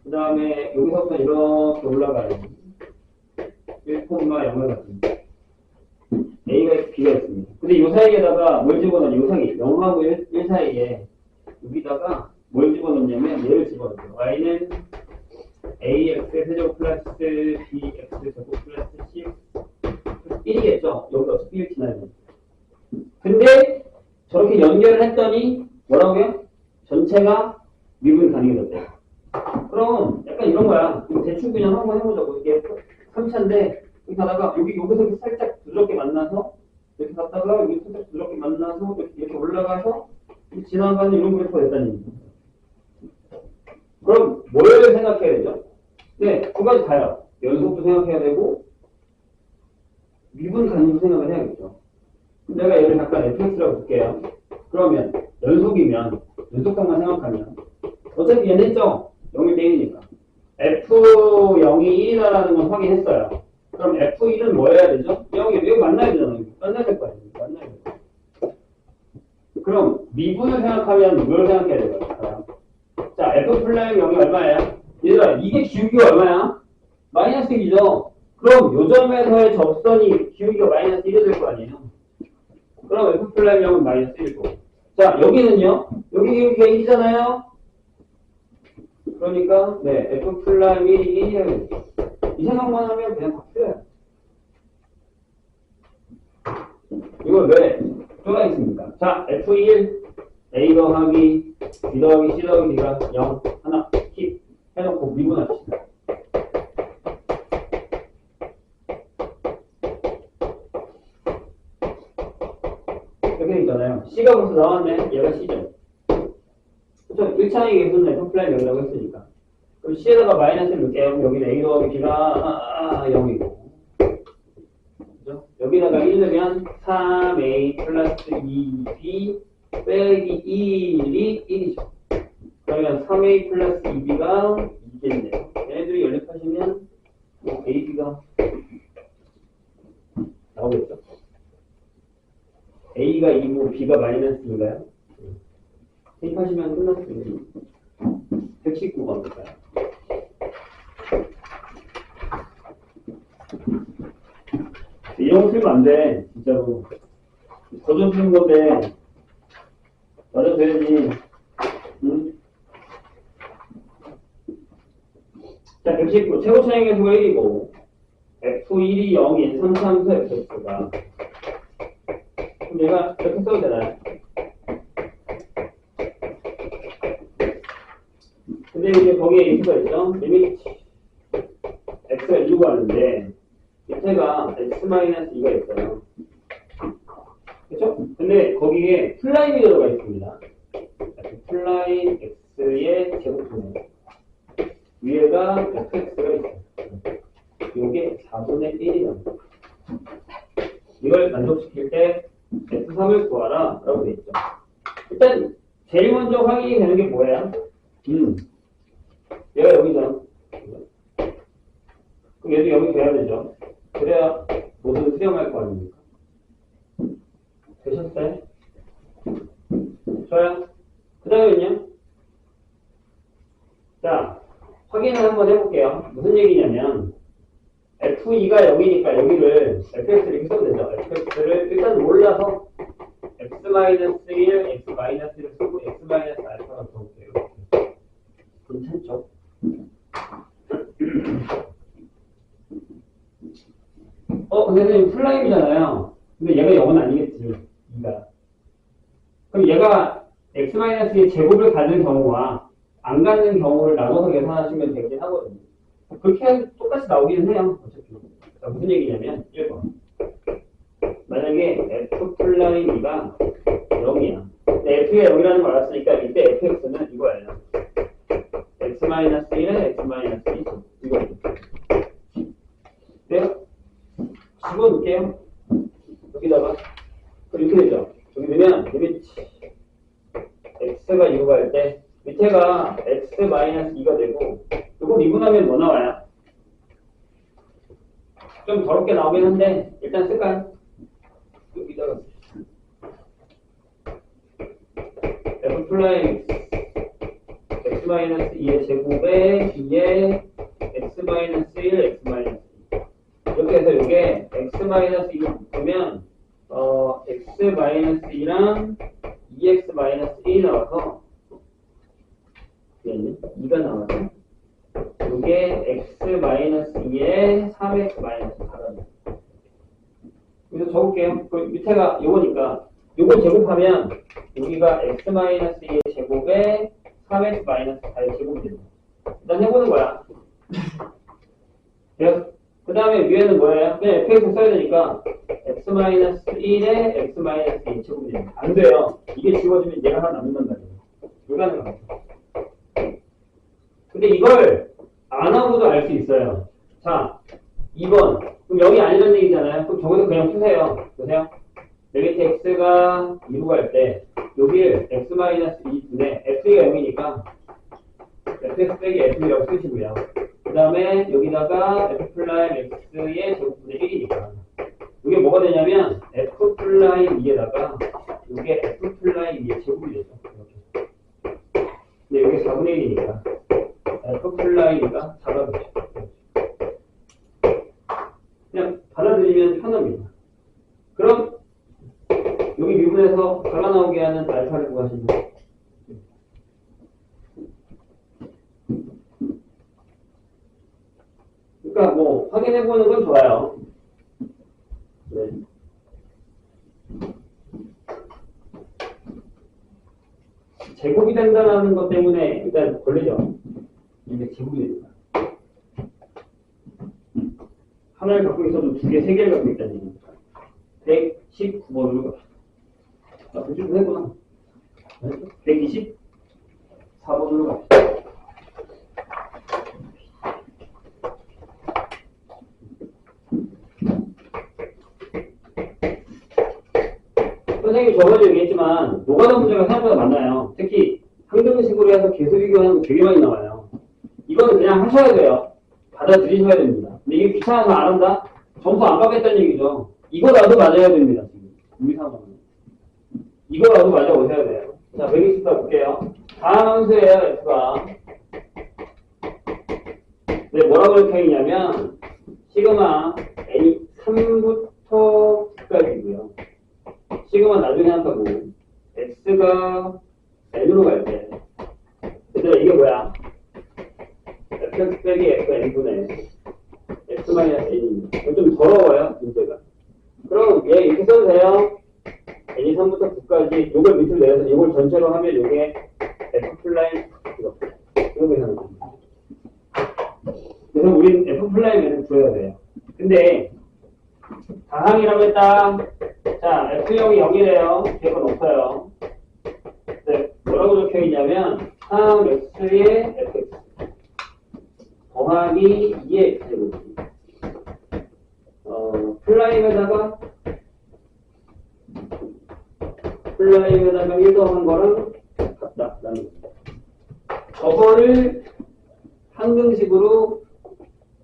[SPEAKER 1] 그 다음에 여기서부터 이렇게 올라가는 1,0을 같은 A가 있고 B가 있습니다. 근데 이 사이에다가 뭘 집어넣냐? 이 사이 0하고 1 사이에 여기다가 뭘 집어넣냐면 얘를 집어넣어요. Y는 AX 세제곱 플러스 BX 제곱 플러스 C 1이겠죠? 여기가 어차피 1 지나야 돼. 근데 저렇게 연결을 했더니 뭐라고요? 전체가 미분이 가능해졌대요. 그럼 약간 이런 거야. 대충 그냥 한번 해보자고. 이게 3차인데 여기 가다가 여기서 살짝 부드럽게 만나서 이렇게 갔다가 여기 살짝 부드럽게 만나서 이렇게 올라가서 이렇게 지나가는 이런 그래프가 됐다는 얘기죠. 그럼 뭘 생각해야 되죠? 네, 두 가지 다요. 연속도 생각해야 되고 미분 가능도 생각을 해야겠죠. 내가 얘를 잠깐 fx라고 볼게요. 그러면 연속이면 연속값만 생각하면 어차피 얘는 했죠? 0일 때 1이니까 F0이 1이라는 건 확인했어요. 그럼 F1은 뭐 해야 되죠? 0이 이거 만나야 되잖아요. 만나야 될 거 아니에요. 만나야 돼. 그럼 미분을 생각하면 뭘 생각해야 될까요? 자, F 플라임 0이 얼마예요? 얘들아, 이게 기울기가 얼마야? 마이너스 1이죠? 그럼 요점에서의 접선이 기울기가 마이너스 1이 될 거 아니에요? 그럼 F 플라임 0은 마이너스 1이고. 자, 여기는요? 여기 기울기가 1이잖아요? 그러니까, 네, F 플라임 1이 1이에요. 이 생각만 하면 그냥 다 풀려요. 이걸 왜 쪼가 있습니까? 자, F1, A 더하기, B 더하기, C 더하기 D가 0, 하나, 킵 해놓고 미분합시다. 이렇게 있잖아요. C가 벌써 나왔네. 얘가 C죠. 그쵸? 1차항이 계속은 F 플라임 0이라고 했으니까. 그럼 C에다가 마이너스를 넣을게요. 여기는 A 더하기 B가 0이고. 그죠? 여기다가 1 넣으면 3A 플러스 2B 빼기 1이 1이죠. 그러면 3A 플러스 2B가 2겠네요. 얘네들이 연립하시면 뭐 AB가 나오겠죠. A가 2고 B가 마이너스 2인가요? 대입하시면 끝났습니다. 119번입니다. 이런 거 쓰면 안 돼, 진짜로. 거저 쓰는 건데, 맞아줘야지. 응? 자, 119. 최고 차이 계수가 1이고, F1이 0인 3참수 F가. 그럼 얘가 이렇게 써도 되나요? 근데 이제 거기에 X가 있죠? 리미트 X가 1로 가는데, 밑에가 X-2가 있어요. 그쵸? 근데 거기에 플라임이 들어가 있습니다. 플라임 X의 제곱이네요. 위에가 fx가 있어요. 이게 4분의 1이랍니다. 이걸 만족시킬 때 f3을 구하라 라고 되어 있죠. 일단 제일 먼저 확인이 되는 게 뭐예요? 얘가 여기죠. 그럼 얘도 여기 돼야 되죠. 그래야 모두 수렴할 거 아닙니까? 되셨어요? 좋아요. 그 다음에는요. 자, 확인을 한번 해볼게요. 무슨 얘기냐면 F2가 0이니까 여기를 fx를 이렇게 써도 되죠. fx를 일단 몰라서 x-1, x-1을 쓰고 x-알파가 써볼게요. 괜찮죠? 근데 선생님 플라임이잖아요. 근데 얘가 0은 아니겠지. 2가. 그럼 얘가 x-의 제곱을 갖는 경우와 안 갖는 경우를 나눠서 계산하시면 되긴 하거든요. 그렇게 똑같이 나오기는 해요. 어차피. 자, 무슨 얘기냐면 1번. 만약에 f 플라임 2가 0이야. 근데 f가 0이라는 걸 알았으니까 이때 fx는 이거예요. x-1은 x-2죠. 이거. 네? 집어넣을게요. 여기다가. 그럼 이렇게 되죠. 여기 넣으면 리미트 x가 2로 갈 때 밑에가 x-2가 되고 이거 미분하면 뭐 나와요? 좀 더럽게 나오긴 한데 일단 쓸까요? 여기다가 f 플라임 x-2의 제곱에 b에 x-1, x-2 이렇게 해서 이게 x-2를 보면 x-2랑 2x-1이 나와서 2가 나와서 이게 x-2에 3x-4가 여기서 적을게요. 그 밑에가 요거니까 요걸 제곱하면 여기가 x-2의 제곱에 3x-4의 제곱이 됩니다. 일단 해보는 거야. 그 다음에 위에는 뭐예요? 그냥 fx 써야 되니까 x-1에 x-2 제곱이 됩니다. 안 돼요. 이게 지워지면 얘가 하나 남는단 말이에요. 불가능한 거죠. 근데 이걸 안 하고도 알 수 있어요. 자, 2번. 그럼 여기 아니란 얘기잖아요. 그럼 저기서 그냥 푸세요. 보세요. 리미트 x가 2로 갈 때 여기를 x-2분의 f가 0이니까 fx 빼기 f이라고 쓰시고요. 그 다음에 여기다가 f 플라임 x의 제곱분의 1이니까 이게 뭐가 되냐면 f 플라임 2에다가 이게 f 플라임 2의 제곱이 되죠. 이렇게. 근데 이게 4분의 1이니까 f 플라임 2가 4가 되죠. 그냥 받아들이면 편합니다. 그럼 여기 미분에서 작아 나오게 하는 알파를 구하시면 돼요. 그러니까 뭐 확인해 보는 건 좋아요. 네. 제곱이 된다는 것 때문에 일단 걸리죠. 이게 제곱이 됩니다. 하나를 갖고 있어도 두 개, 세 개를 갖고 있다는 얘기입니다. 119번으로 갑시다. 아, 대충 했구나. 124번으로 갑시다. 선생님이 저번에 얘기했지만 노가다 문제가 생각보다 많아요. 특히 항등식으로 해서 계수 비교하는 거 되게 많이 나와요. 이거는 그냥 하셔야 돼요. 받아들이셔야 됩니다. 근데 이게 귀찮아서 안 한다? 점수 안 받겠다는 얘기죠. 이거라도 맞아야 됩니다. 지금 우리 상황은. 이거라도 맞아오셔야 돼요. 자, 124 볼게요. 다음 함수예요, f가. 네, 뭐라고 이렇게 있냐면 시그마 n이 3부터 9까지고요. 시그마 나중에 한다고 x가 n으로 갈 때 얘들아 이게 뭐야? fx 빼기 f n분의 x 마이너스 n입니다. 이거 좀 더러워요 문제가. 그럼 얘 이렇게 써도 돼요? n이 3부터 9까지 요걸 밑으로 내려서 요걸 전체로 하면 요게 f 플라임 이거 계산하는 겁니다. 그래서 우린 f 플라임을 구해야 돼요. 근데 다항이라고 했다. 자, F형이 0이래요. 걔가 높아요. 네, 뭐라고 적혀 있냐면 3x의 fx 더하기 2의 x제곱 플라임에다가 1 더한 거랑 같다라는 겁니다. 저거를 항등식으로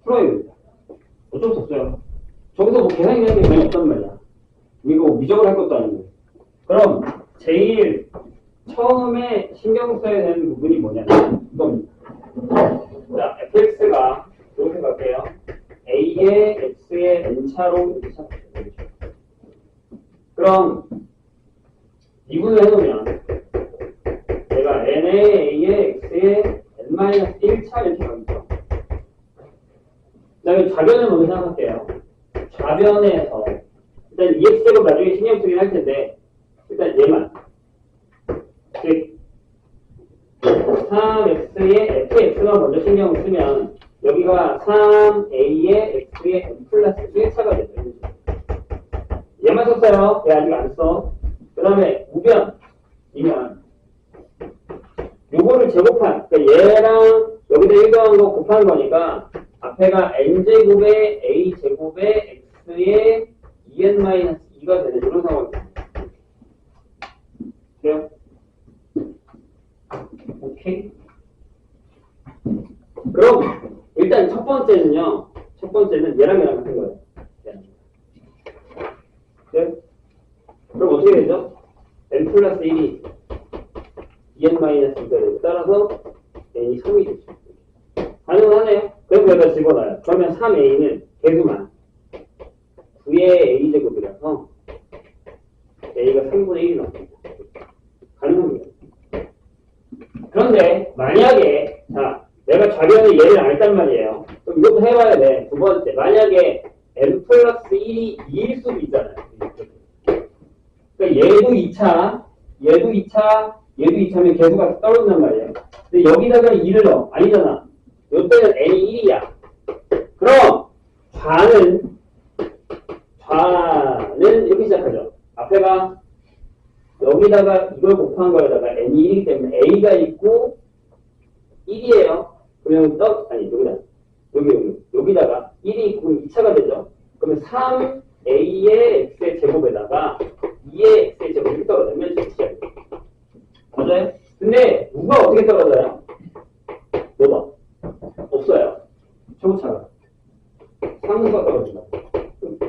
[SPEAKER 1] 풀어야 됩니다. 어쩔 수 없어요. 저기서 뭐 계산이라는 게 많이 없단 말이야. 이거 미적을 할 것도 아니고. 그럼 제일 처음에 신경 써야 되는 부분이 뭐냐면 이겁니다. 자, fx가 이렇게 갈게요. a의 x의 n차로 이렇게 시작해요. 그럼 미분을 해놓으면 내가 n의 a의 x의 n-1차 이렇게 가겠죠. 그 다음에 좌변을 먼저 생각할게요. 좌변에서 일단 EX제곱 나중에 신경 쓰긴 할 텐데 일단 얘만 즉 3x의 fx만 먼저 신경을 쓰면 여기가 3a의 x의 n 플러스 1차가 되죠. 얘만 썼어요. 얘 아직 안 써. 그 다음에 우변이면 요거를 제곱한 그러니까 얘랑 여기다 1 더한 거 곱하는 거니까 앞에가 n제곱의 a제곱의 x의 2n-2가 되는 이런 상황입니다. 그래요? 오케이? 그럼 일단 첫 번째는 얘랑 같은 거예요. 네? 그럼 어떻게 되죠? n 플러스 1이 2n-2가 되고 따라서 n이 3이 되죠. 가능하네요. 그럼 여기다 집어넣어요. 그러면 3a는 개수만 9의 a제곱이라서 a가 3분의 1이 나옵니다. 가능합니다. 그런데 만약에 자 내가 좌변의 얘를 알단 말이에요. 그럼 이것도 해봐야 돼. 두 번째 만약에 n 플러스 1이 2일 수도 있잖아요. 그러니까 얘도 2차 얘도 2차면 개수가 떨어진단 말이에요. 근데 여기다가 2를 넣어. 아니잖아. 이때는 n이 1이야. 그럼 좌는 이렇게 시작하죠. 앞에가 여기다가 이걸 곱한 거에다가 n이 1이기 때문에 a가 있고 1이에요. 그러면 여기다가 1이 있고 2차가 되죠. 그러면 3a의 x의 제곱에다가 2의 x의 제곱이 떨어지면 제곱이에요. 맞아요? 근데 누가 어떻게 떨어져요? 상수가 떨어진다.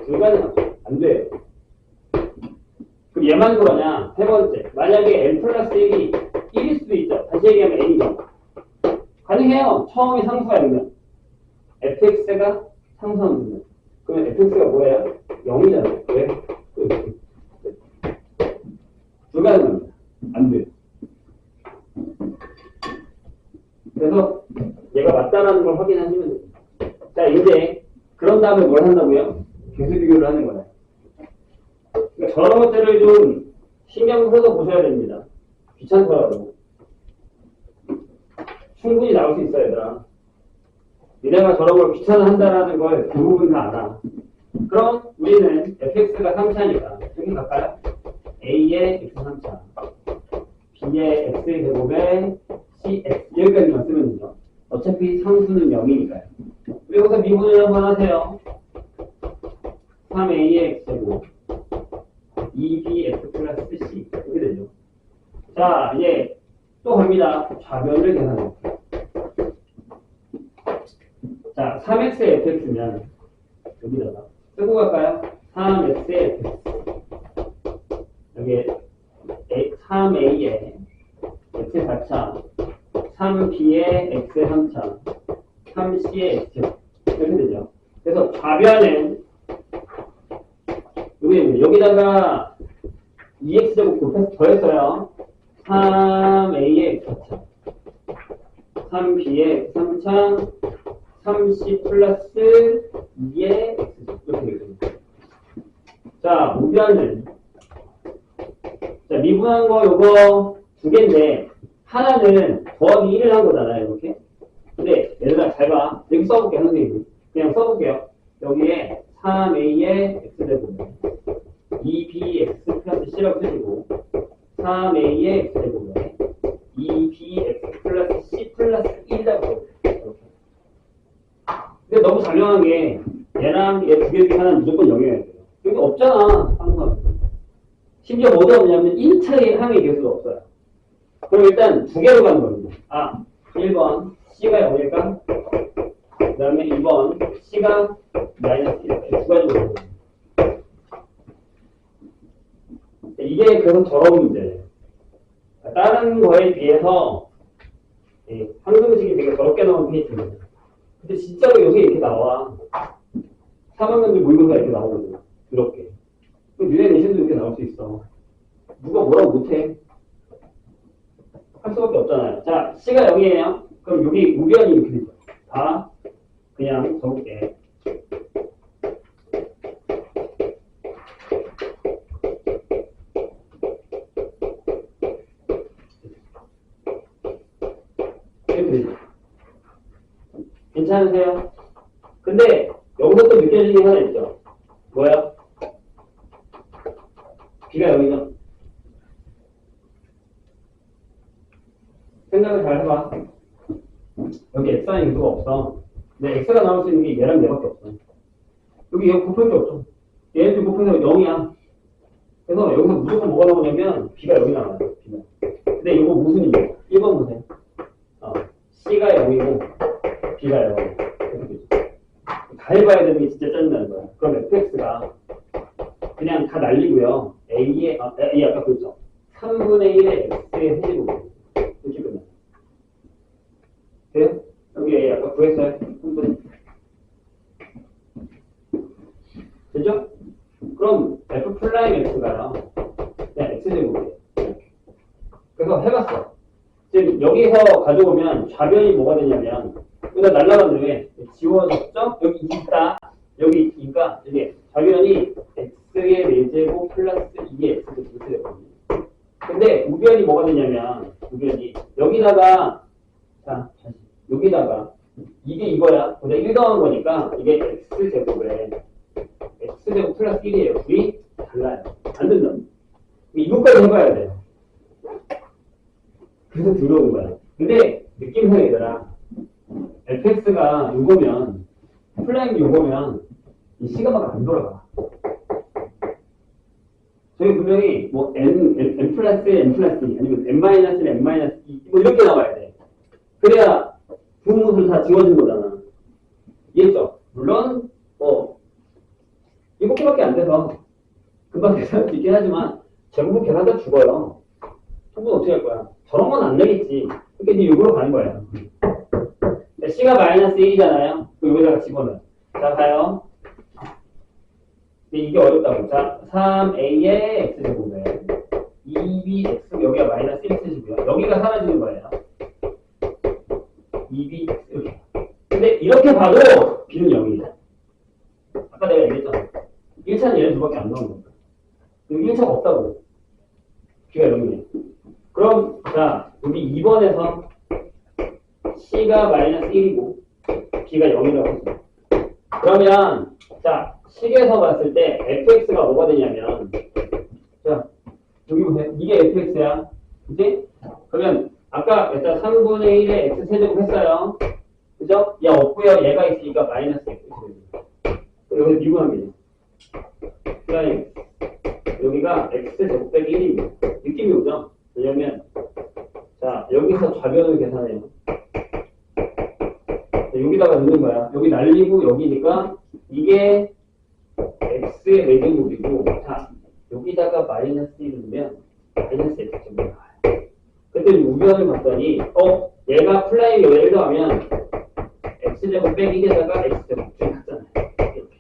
[SPEAKER 1] 불가능하죠. 안 돼요. 그럼 얘만 그러냐? 세 번째. 만약에 n 플러스 1이 1일 수도 있죠. 다시 얘기하면 n이죠. 가능해요. 처음에 상수가 있는 fx가 상수하면 그러면 fx가 뭐예요? 0이잖아요. 왜? 불가능합니다. 안 돼요. 그래서 얘가 맞다라는 걸 확인하시면 됩니다. 자, 이제 그런 다음에 뭘 한다고요? 계수 비교를 하는 거예요. 그러니까 저런 것들을 좀 신경 써서 보셔야 됩니다. 귀찮더라도. 충분히 나올 수 있어요, 얘들아. 니네가 저런 걸 귀찮아한다라는 걸 대부분 다 알아. 그럼 우리는 fx가 3차니까 여기 갈까요? a의 x 3차, b의 x의 제곱에 cx 여기까지만 쓰면 되죠. 어차피 상수는 0이니까요. 여기서 미분을 한번 하세요. 3a의 x제곱 2bx 플러스 c 이렇게 되죠. 자, 이제 또 갑니다. 좌변을 계산해볼게요. 자, 3x의 fx면 여기다가 쓰고 갈까요? 3x의 fx 여기에 3a의 x의 4차 3b의 x의 3차 3c의 x제곱 이렇게 되죠. 그래서 좌변은 여기다가 2x제곱 곱해서 더했어요. 3a의 x4차 3b의 x 3차 3c 플러스 2의 x제곱 이렇게 되거든요. 자, 우변은 자, 미분한 거 요거 두 개인데 하나는 더하기 1을 한 거잖아요. 이렇게. 근데 얘들아 잘 봐. 여기 써볼게요. 선생님. 그냥 써볼게요. 여기에 3a의 x제곱 2bx 플러스 c라고 쓰시고 3a의 x제곱에 2bx 플러스 c 플러스 1이라고 써볼게요. 이렇게. 근데 너무 자명하게 얘랑 얘 두 개 중에 하나는 무조건 0이어야 돼요. 여기 없잖아. 항상. 심지어 뭐가 없냐면 1차의 항의 개수가 없어요. 그럼 일단 두 개로 가는 겁니다. 아, 1번 C가 0일까? 그 다음에 2번 C가 마이너스 1 두 가지로 가는 겁니다. 이게 그래서 저런 문제예요. 다른 거에 비해서 항등식이 되게 더럽게 나온 케이스입니다. 근데 진짜로 요새 이렇게 나와. 3학년들 모의고사 이렇게 나오거든요. 그렇게. 니네 내신도 이렇게 나올 수 있어. 누가 뭐라고 못해. 할 수밖에 없잖아요. 자, C가 0이에요. 그럼 여기 우변이 이렇게 되죠. 다 그냥 적을게. 이렇게 되죠. 괜찮으세요? 근데 여기서 또 느껴지는 게 하나 있죠. 뭐야? B가 0이죠. 생각을 잘 해봐. 여기 x라는 인수가 없어. 근데 x가 나올 수 있는 게 얘랑 얘밖에 없어. 여기 얘 곱할 게 없어. 얘네들 곱해서 0이야. 그래서 여기서 무조건 뭐가 나오냐면 b가 0이 나와요. b가. 근데 이거 무슨 이유? 1번 보세요. c가 0이고 b가 0. 다 해봐야 되는 게 진짜 짜증나는 거야. 그럼 fx가 그냥 다 날리고요. a의 A 아까 그랬죠. 3분의 1의 x의 세제곱. 이렇게 끝나. 돼요? 여기 A 아까 구했어요. 3분의 됐죠? 그럼 f 플라임 x가요. 그냥 x제곱이에요. 그래서 해봤어. 지금 여기서 가져오면 좌변이 뭐가 되냐면 여기다 날라간 다음에 지워졌죠? 여기 2 있다. 여기 2가 이게 좌변이 x의 4제곱 플러스 2의 x제곱 이렇게 되거든요. 근데 우변이 뭐가 되냐면 우변이 여기다가 자 다시 여기다가 이게 이거야. 근데 1 더한 거니까 이게 x제곱에 x제곱 플러스 1이에요. 둘이 달라요. 안 된다. 이것까지 해봐야 돼요. 그래서 들어온 거야. 근데 느낌상 얘들아 fx가 요거면 플라임 요거면 이 시가마가 안 돌아가. 저희 분명히 뭐 n 플러스 n 플러스 2 아니면 n 마이너스 n 마이너스 2 뭐 이렇게 나와야 돼. 그래야 분모를 다 지워진 거잖아. 이해했죠? 물론 뭐 7개밖에 안 돼서 금방 계산할 수 있긴 하지만 제곱은 계산하다 죽어요. 통분 어떻게 할 거야? 저런 건 안 되겠지. 그러니까 이제 이걸로 가는 거예요. C가 마이너스 1이잖아요. 여기다가 집어넣어요. 자, 가요. 근데 이게 어렵다고. 자, 3a의 x제곱에 2bx, 여기가 마이너스 1x제곱이요. 여기가 사라지는 거예요. 2b, 이렇게. 근데 이렇게 봐도 b는 0이다. 아까 내가 얘기했잖아. 1차는 얘네 두 밖에 안 나온 거야. 여기 1차가 없다고. b가 0이네. 그럼, 자, 여기 2번에서 c가 마이너스 1이고 b가 0이라고 했어. 그러면 자 식에서 봤을 때 fx가 뭐가 되냐면 자 여기 보세요. 이게 fx야. 그치? 그러면 아까 일단 3분의 1의 x세제곱 했어요. 그죠? 얘 없고요. 얘가 있으니까 마이너스 x. 여기서 미분합니다. 그러니까 여기가 x제곱 빼기 1입니다. 느낌이 오죠? 왜냐면 자 여기서 좌변을 계산해요. 여기다가 넣는 거야. 여기 날리고 여기니까 이게 x의 매제곱이고 자 여기다가 마이너스 1을 넣으면 마이너스 x제곱이 나와요. 그때 우변을 봤더니 얘가 플라이 여기다 1 더하면 x제곱 빼기 1에다가 x제곱 중에 같잖아요. 이렇게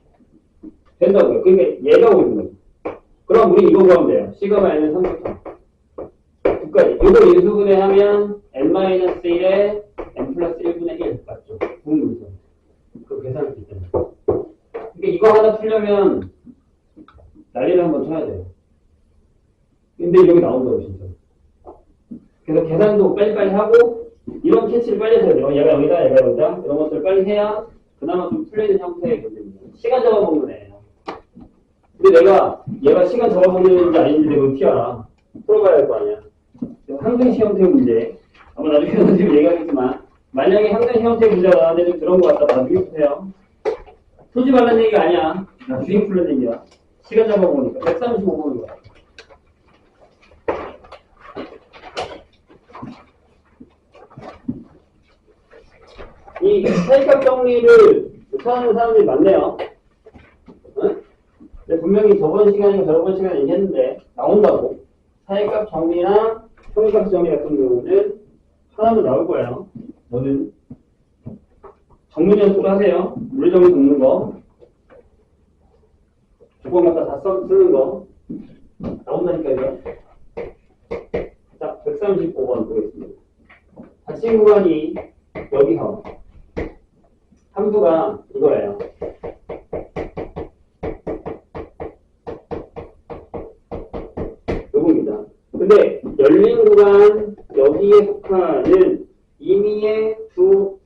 [SPEAKER 1] 된다고요. 그러니까 얘가 오는 거죠. 그럼 우리 이거 구하면 돼요. c가 마이너스 3부터 9까지. 이거 인수분해 하면 n-1에 n 플러스 1분의 1 맞죠? 부분문서. 그거 계산할 수 있잖아요. 그러니까 이거 하나 풀려면 난리를 한번 쳐야 돼요. 근데 여기 나온다고 진짜. 그래서 계산도 빨리빨리 하고 이런 캐치를 빨리 해야 돼요. 얘가 여기다, 얘가 여기다 이런 것들을 빨리 해야 그나마 좀 풀리는 형태의 문제입니다. 시간 잡아먹는 애예요. 근데 내가 얘가 시간 잡아먹는지 아닌지 내가 어떻게 알아? 풀어봐야 할 거 아니야. 항등식 형태의 문제. 아마 나중에 선생님이 얘기하겠지만 만약에 항등식 형태의 문제가 나한테 좀 그런 것 같다. 나중에 보세요. 풀지 말라는 얘기가 아니야. 나 주행 풀는 얘기야. 시간 잡아보니까 135번인 거야. 이 사이값 정리를 못하는 사람들이 많네요. 응? 근데 분명히 저번 시간이나 저번 시간에 얘기했는데 나온다고. 사이값 정리나 평균값 정리 같은 경우는 하나도 나올 거예요. 뭐든 정문 연습을 하세요. 물리정리 돕는 거, 조건 갖다 다 쓰는 거 나온다니까요. 자, 135번 보겠습니다. 닫힌 구간이 여기서 함수가 이거예요. 요겁니다. 근데 열린 구간 여기에 속하는 임의의 수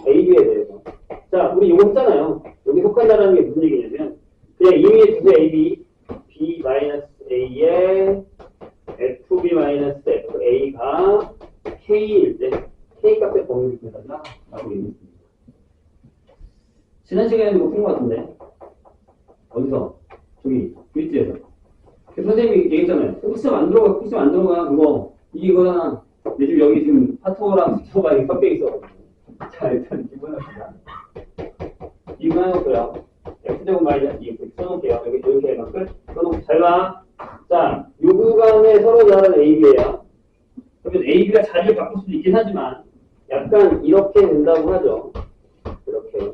[SPEAKER 1] A, B에 대해서 자 우리 이거 했잖아요. 여기 속한다는 게 무슨 얘기냐면 그냥 임의의 수 A, B B-A에 FB-FA가 K일 때 K 값의 범위를 구해달라 라고 얘기했습니다. 지난 시간에 이거 푼 것 같은데 어디서? 저기 윗지에서 선생님이 얘기했잖아요. 혹시나 안 들어가, 혹시나 안 들어가 그거 이거잖아. 내 집 여기 지금 파토랑 스토가 섞여 있어. 자 일단 기본합시다. 이거해놓고요. x제곱 마이너스 2 써놓을게요. 여기 이렇게 막 써놓고 잘 봐. 자, 요 구간에 서로 다른 AB예요. 그러면 AB가 자리를 바꿀 수도 있긴 하지만 약간 이렇게 된다고 하죠. 이렇게.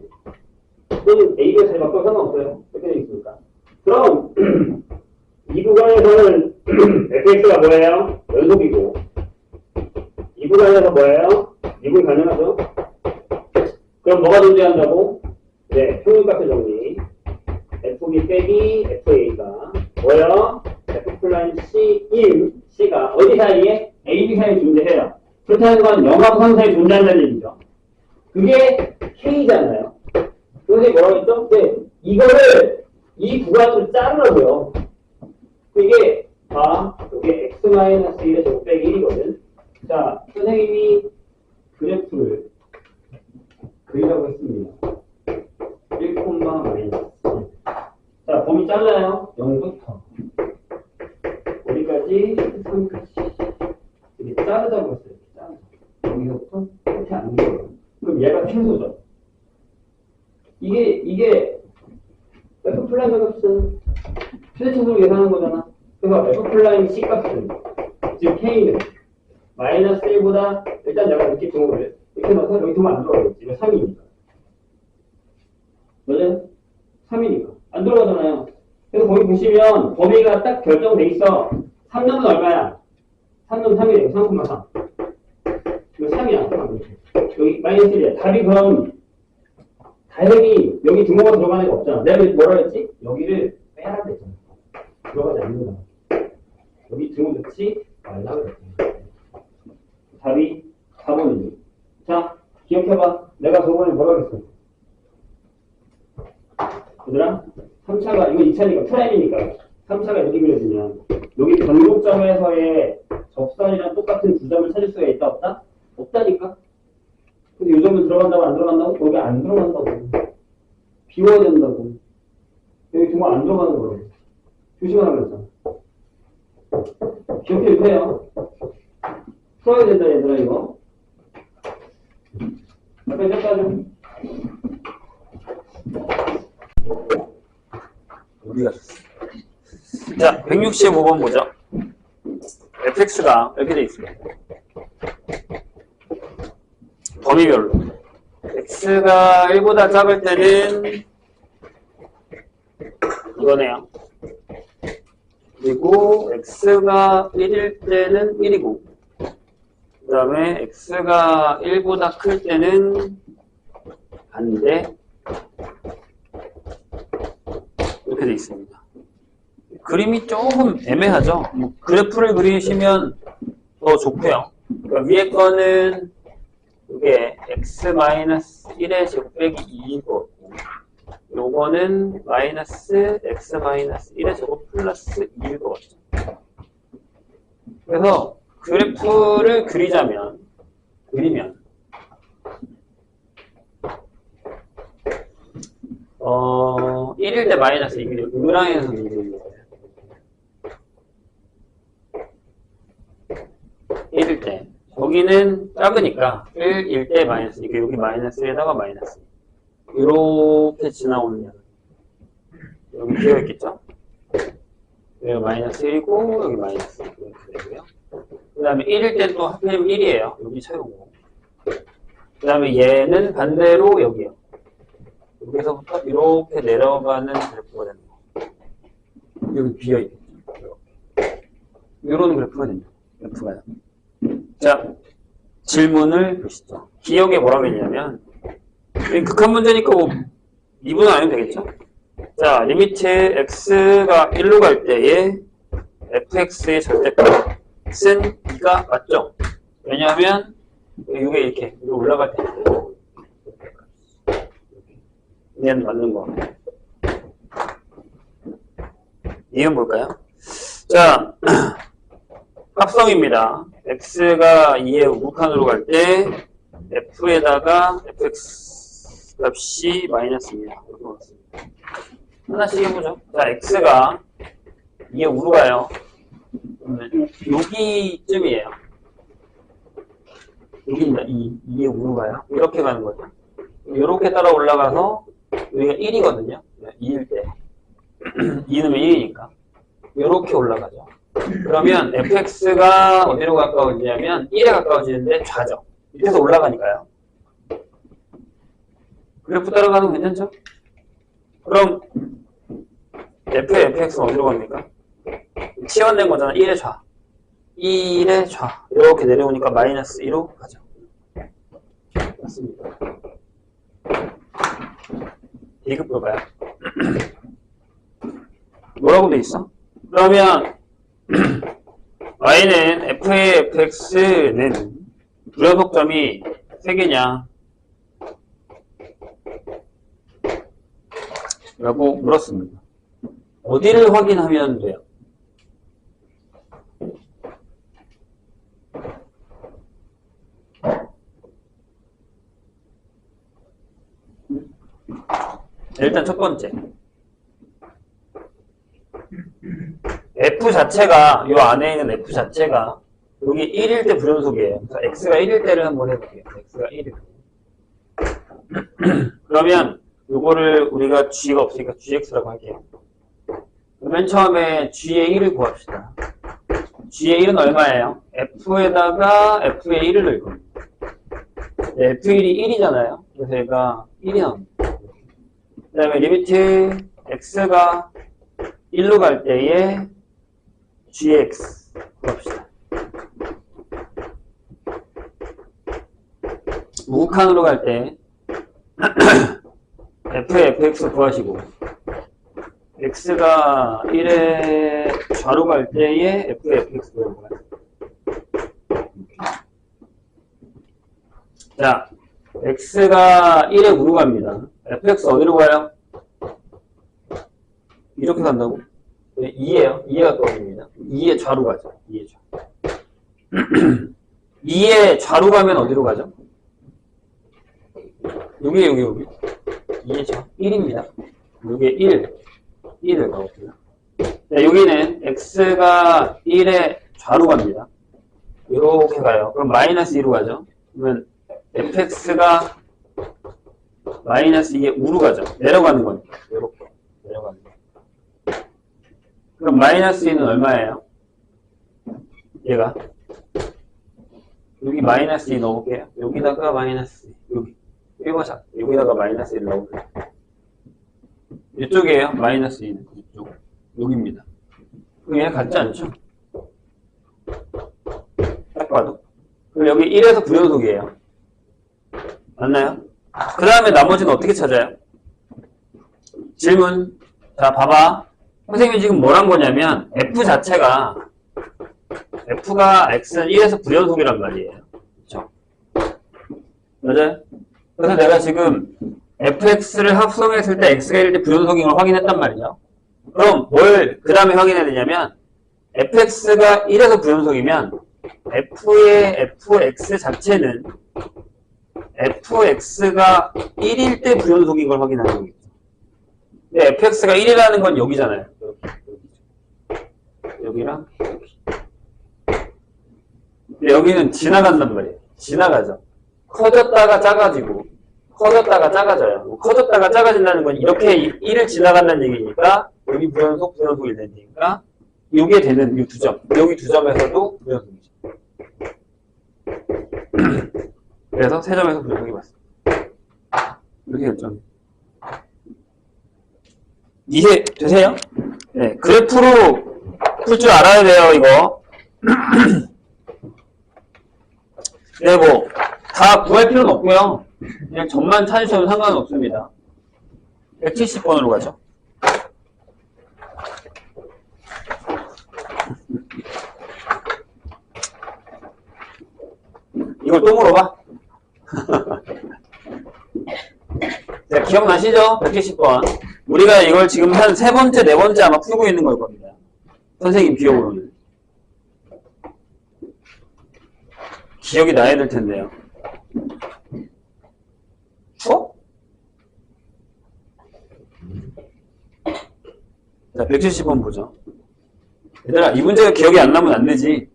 [SPEAKER 1] 또는 AB가 자리 바꿔 상관없어요. 이렇게 되어 있으니까. 그럼 이 구간에서는 fx가 뭐예요? 연속이고 이 구간에서 뭐예요? 미분 가능하죠? 그럼 뭐가 존재한다고? 네, 평균값의 정리. fb 빼기 fa가 뭐예요? f 플라임 c인 c가 어디 사이에? a, b 사이에 존재해요. 그렇다는 건 0하고 3 사이에 존재한다는 얘기죠. 그게 k잖아요. 선생님이 뭐라고 했죠? 네, 이거를 이 구간으로 자르라고요. 이게 이게 x-1의 제곱 빼기 1이거든. 자, 선생님이 그래프를 그리라고 했습니다. 1, 마이너스. 자, 범위 잘라요. 0부터 어디까지? 3까지. 이게 자르자고 했어요. 여기서부터 끝에 안 돼요. 그럼 얘가 최소죠. 이게 F 플라임 값은 최대치수로 계산하는 거잖아. 그래서 F 플라임 C 값은, 즉 K는 마이너스 1보다 일단 내가 이렇게 등호를 이렇게 넣어서 여기 등호 안 들어가겠지. 이거 3이니까. 맞아요? 3이니까. 안 들어가잖아요. 그래서 거기 보시면 범위가 딱 결정돼 있어. 3놈은 얼마야? 3놈 3이래. 3,3. 이거 3이야. 여기 마이너스 1이야. 답이 그럼 다행히 여기 등호가 들어가는 게 없잖아. 내가 뭐라 했지? 여기를 빼라 그랬잖아. 들어가지 않는다. 여기 등호 넣지 말라고 그랬잖아. 답이 4번이지. 자, 기억해봐. 내가 저번에 뭐라 그랬어? 얘들아, 3차가, 이거 2차니까 프라임이니까 3차가 이렇게 그려지면 여기 변곡점에서의 접선이랑 똑같은 두 점을 찾을 수가 있다 없다? 없다니까? 근데 이 점은 들어간다고 안 들어간다고? 여기 안 들어간다고. 비워야 된다고. 여기 정말 안 들어가는 거예요. 조심하라 그랬잖아. 기억해 주세요. 풀어야 된다 얘들아 이거. 앞에 쳤다죠.
[SPEAKER 2] 어디 가셨어? 자, 165번 보죠. fx가 이렇게 돼 있습니다. 범위별로. x가 1보다 작을 때는 이거네요. 그리고 x가 1일 때는 1이고, 그 다음에 x가 1보다 클 때는 반대. 이렇게 돼 있습니다. 그림이 조금 애매하죠? 뭐 그래프를 그리시면 더 좋고요. 그러니까 위에 거는 이게 x-1의 제곱 빼기 2인 거고, 요거는 마이너스 x-1의 제곱 플러스 2일 거거든요. 그래서 그래프를 그리면 1일 때 마이너스 2, 유랑에서 문제입니다. 1일 때. 여기는 작으니까 1일 때 마이너스 2, 여기 마이너스 1에다가 마이너스 2. 이렇게 지나오면 여기 비어있겠죠? 여기 마이너스 1이고, 여기 마이너스 2 이렇게 되고요. 그 다음에 1일 때 또 하필이면 1이에요. 여기 채우고. 그 다음에 얘는 반대로 여기요. 여기서부터 이렇게 내려가는 그래프가 되는 거. 여기 비어있겠죠. 이런 그래프가 됩니다. 그래프가요. 자, 질문을 보시죠. 기억에 뭐라고 했냐면, 극한 문제니까 뭐, 미분은 안 해도 되겠죠? 자, 리미트 x가 1로 갈 때에 fx의 절대값은 2가 맞죠? 왜냐하면, 이게 이렇게 올라갈 때. 얘는 맞는 거. 이건 뭘까요? 자, 합성입니다. x가 2의 우극한으로 갈 때 f에다가 fx 값이 마이너스입니다. 이렇게 먹습니다. 하나씩 해보죠. 자, x가 2의 우로 가요. 여기쯤이에요. 여기입니다. 2의 우로 가요. 이렇게 가는 거죠. 이렇게 따라 올라가서 여기가 1이거든요. 2일 때. 2는 1이니까. 이렇게 올라가죠. 그러면 fx가 어디로 가까워지냐면 1에 가까워지는데 좌죠. 밑에서 올라가니까요. 그래프 따라가는 거 괜찮죠? 그럼 f의 fx는 어디로 갑니까? 치환된 거잖아. 1의 좌. 1의 좌. 이렇게 내려오니까 마이너스 2로 가죠. 맞습니다. D급 볼까요? 뭐라고 돼 있어? 그러면 y는 f의 fx는 불연속점이 3개냐 라고 물었습니다. 어디를 확인하면 돼요? 일단 첫 번째, f 자체가, 요 안에 있는 f 자체가 여기 1일 때 불연속이에요. 그래서 x가 1일 때를 한번 해볼게요. x가 1일 때. 그러면 요거를 우리가 g가 없으니까 gx라고 할게요. 맨 처음에 g의 1을 구합시다. g의 1은 얼마예요? f에다가 f의 1을 넣을 겁니다. f1이 1이잖아요. 그래서 얘가 1이 나옵니다. 그 다음에 리미트 x가 1로 갈 때에 gx 구합시다. 무극한으로 갈 때 f의 fx 구하시고 x가 1에 좌로 갈 때에 f의 fx 구하는 거예요. 자, x가 1에 우로 갑니다. fx 어디로 가요? 이렇게 간다고? 2에요. 2에 가까워집니다. 2에 좌로 가죠. 2에 좌. 2에 좌로 가면 어디로 가죠? 여기. 2에 좌. 1입니다. 여기에 1을 가거든요. 자, 여기는 x가 1에 좌로 갑니다. 이렇게 가요. 그럼 마이너스 2로 가죠. 그러면 fx가 마이너스 2에 우로 가죠. 내려가는 거니까. 이렇게 내려가는 거. 그럼 마이너스 2는 얼마예요? 얘가 여기 마이너스 2 넣어볼게요. 여기다가 마이너스 2 여기 이거자 여기다가 마이너스 1 넣어볼게요. 이쪽이에요. 마이너스 2는 이쪽 여기입니다. 그럼 얘 같지 않죠? 딱 봐도. 그럼 여기 1에서 부연속이에요. 맞나요? 그 다음에 나머지는 어떻게 찾아요? 질문. 자, 봐봐. 선생님이 지금 뭘 한 거냐면, f 자체가, f가 x는 1에서 부연속이란 말이에요. 그쵸? 맞아요? 그래서 내가 지금 fx를 합성했을 때 x가 1일 때 부연속인 걸 확인했단 말이죠. 그럼 뭘 그 다음에 확인해야 되냐면, fx가 1에서 부연속이면, f의 fx 자체는 fx가 1일 때 부연속인 걸 확인하는 거겠죠. 근데 fx가 1이라는 건 여기잖아요. 여기랑 여기. 근데 여기는 지나간단 말이에요. 지나가죠. 커졌다가 작아지고 커졌다가 작아져요. 커졌다가 작아진다는 건 이렇게 1을 지나간다는 얘기니까 여기 부연속이 되는 얘기니까 이게 되는 이 두 점. 여기 두 점에서도 부연속이죠. 그래서 세 점에서 부연속이 맞습니다. 이렇게 결정. 이해 되세요? 네, 그래프로 풀 줄 알아야 돼요, 이거. 네, 뭐, 다 구할 필요는 없고요. 그냥 점만 찾으셔도 상관은 없습니다. 170번으로 가죠. 이걸 또 물어봐? 네, 기억나시죠? 170번. 우리가 이걸 지금 한 세 번째, 네 번째 아마 풀고 있는 걸 겁니다. 선생님 기억으로는. 기억이 나야 될 텐데요. 추워? 자, 170번 보죠. 얘들아, 이 문제가 기억이 안 나면 안 되지.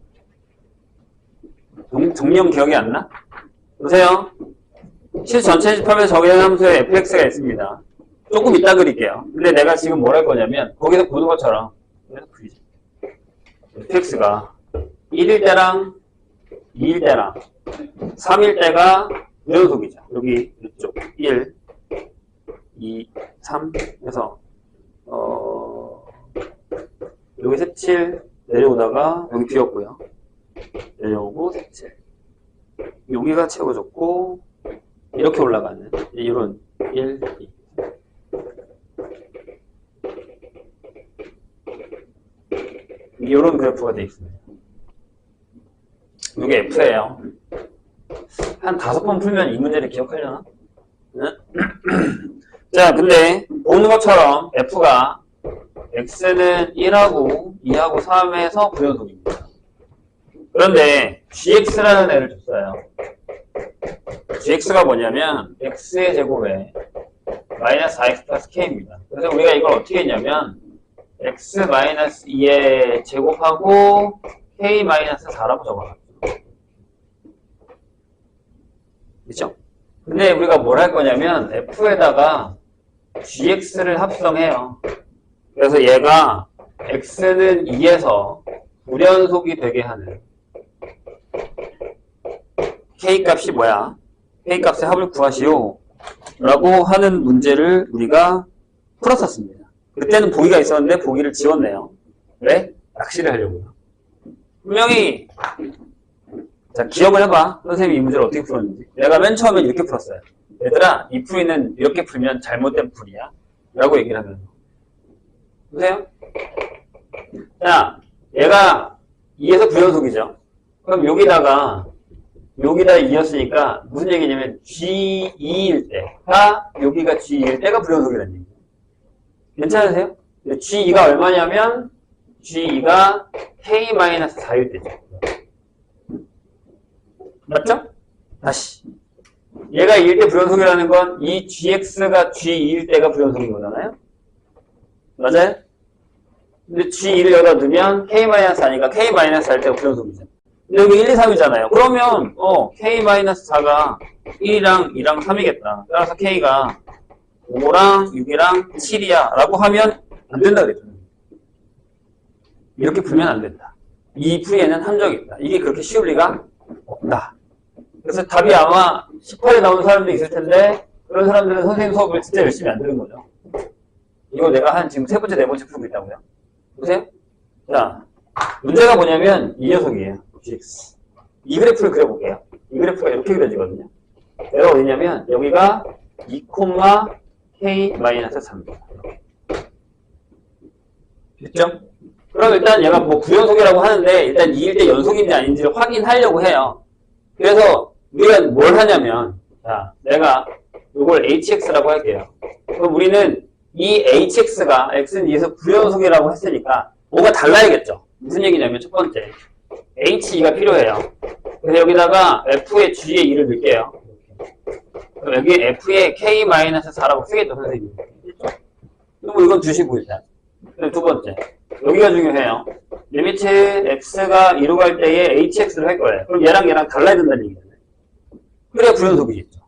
[SPEAKER 2] 정리형 기억이 안 나? 보세요. 실 전체 집합에서 적용한 함수에 fx가 있습니다. 조금 이따 그릴게요. 근데 내가 지금 뭘 할 거냐면 거기서 보는 것처럼 fx가 1일 때랑 2일 때랑 3일 때가 부연속이죠. 여기 이쪽 1, 2, 3 해서 여기 색칠 내려오다가 여기 비었고요. 내려오고 색칠 여기가 채워졌고 이렇게 올라가는 이런 1, 2 이런 그래프가 되어 있습니다. 이게 F예요. 한 5번 풀면 이 문제를 기억하려나? 자, 근데 보는 것처럼 F가 X는 1하고 2하고 3에서 부연속입니다. 그런데 GX라는 애를 줬어요. GX가 뭐냐면 X의 제곱에 마이너스 4X 플러스 K입니다. 그래서 우리가 이걸 어떻게 했냐면 X 마이너스 2의 제곱하고 K 마이너스 4라고 적어놨죠. 그렇죠? 근데 우리가 뭘 할 거냐면 F에다가 gx를 합성해요. 그래서 얘가 x는 2에서 불연속이 되게 하는 k값이 뭐야? k값의 합을 구하시오 라고 하는 문제를 우리가 풀었었습니다. 그때는 보기가 있었는데 보기를 지웠네요. 왜? 낚시를 하려고요. 분명히 자, 기억을 해봐. 선생님이 이 문제를 어떻게 풀었는지. 내가 맨 처음에 이렇게 풀었어요. 얘들아, 이 풀이는 이렇게 풀면 잘못된 풀이야 라고 얘기를 하면서. 보세요. 자, 얘가 2에서 불연속이죠. 그럼 여기다 2였으니까 무슨 얘기냐면 G2일 때가 여기가 G2일 때가 불연속이라는 얘기예요. 괜찮으세요? G2가 얼마냐면 G2가 K-4일 때죠. 맞죠? 다시. 얘가 2일 때 불연속이라는 건 이 GX가 G2일 때가 불연속인 거잖아요? 맞아요? 근데 G2를 여기다 넣으면 K-4니까 K-4일 때가 불연속이죠. 여기 1, 2, 3이잖아요. 그러면 K-4가 1이랑 2랑 3이겠다. 따라서 K가 5랑 6이랑 7이야 라고 하면 안 된다 그랬죠. 이렇게 풀면 안 된다. 이 풀이에는 함정이 있다. 이게 그렇게 쉬울 리가 없다. 그래서 답이 아마 18에 나오는 사람도 있을 텐데 그런 사람들은 선생님 수업을 진짜 열심히 안 들은 거죠. 이거 내가 한 지금 세 번째, 네 번째 풀고 있다고요. 보세요. 자, 문제가 뭐냐면 이 녀석이에요. GX. 이 그래프를 그려볼게요. 이 그래프가 이렇게 그려지거든요. 얘가 어디냐면 여기가 2,K-3입니다. 됐죠? 그럼 일단 얘가 뭐 부연속이라고 하는데 일단 2일 때 연속인지 아닌지를 확인하려고 해요. 그래서 우리가 뭘 하냐면 자, 내가 이걸 HX라고 할게요. 그럼 우리는 이 HX가 X는 2에서 부연속이라고 했으니까 뭐가 달라야겠죠. 무슨 얘기냐면 첫 번째 H2가 필요해요. 그래서 여기다가 F의 G의 2를 넣을게요. 그럼 여기 F의 K-4라고 쓰겠죠, 선생님. 그리고 이건 두시고 일단. 두 번째. 여기가 중요해요. 리미트 X가 2로 갈 때에 HX를 할 거예요. 그럼 얘랑 달라야 된다는 얘기잖아요. 그래야 불연속이겠죠.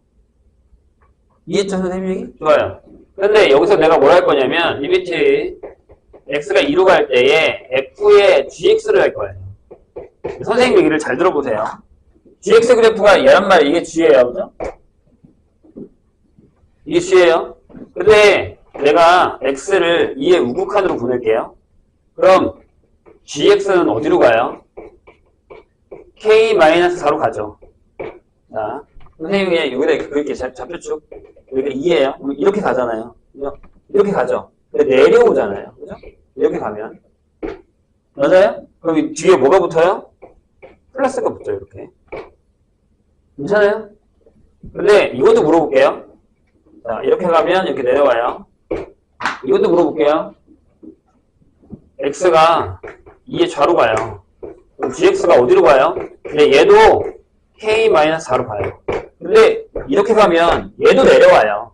[SPEAKER 2] 이해했죠, 선생님 얘기? 좋아요. 근데 여기서 내가 뭘 할 거냐면, 리미트 X가 2로 갈 때에 F의 GX를 할 거예요. 선생님 얘기를 잘 들어보세요. GX 그래프가 얘란 말이에요. 이게 G예요. 그죠? 이게 G예요. 근데 내가 X를 2의 우극한으로 보낼게요. 그럼 GX는 어디로 가요? K-4로 가죠. 자, 선생님이 여기다 이렇게 그릴게. 좌표축. 여기가 2예요. 이렇게 가잖아요. 그죠? 이렇게 가죠. 근데 내려오잖아요. 그죠? 이렇게 가면. 맞아요? 그럼 이 뒤에 뭐가 붙어요? 플러스가 붙어요. 이렇게. 괜찮아요? 근데 이것도 물어볼게요. 자, 이렇게 가면 이렇게 내려와요. 이것도 물어볼게요. X가 2의 좌로 가요. 그럼 GX가 어디로 가요? 근데 얘도 K-4로 가요. 근데 이렇게 가면 얘도 내려와요.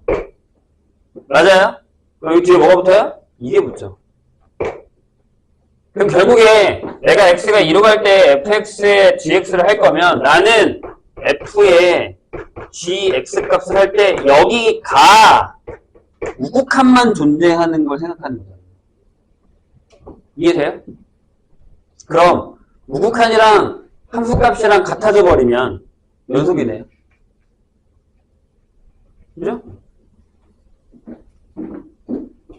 [SPEAKER 2] 맞아요? 그럼 이 뒤에 뭐가 붙어요? 이게 붙죠. 그럼 결국에 내가 X가 2로 갈 때 fx의 gx를 할 거면 나는 f의 gx 값을 할 때 여기가 우극한만 존재하는 걸 생각하는 거예요. 이해돼요? 그럼 우극한이랑 함수값이랑 같아져 버리면 연속이네요. 그죠?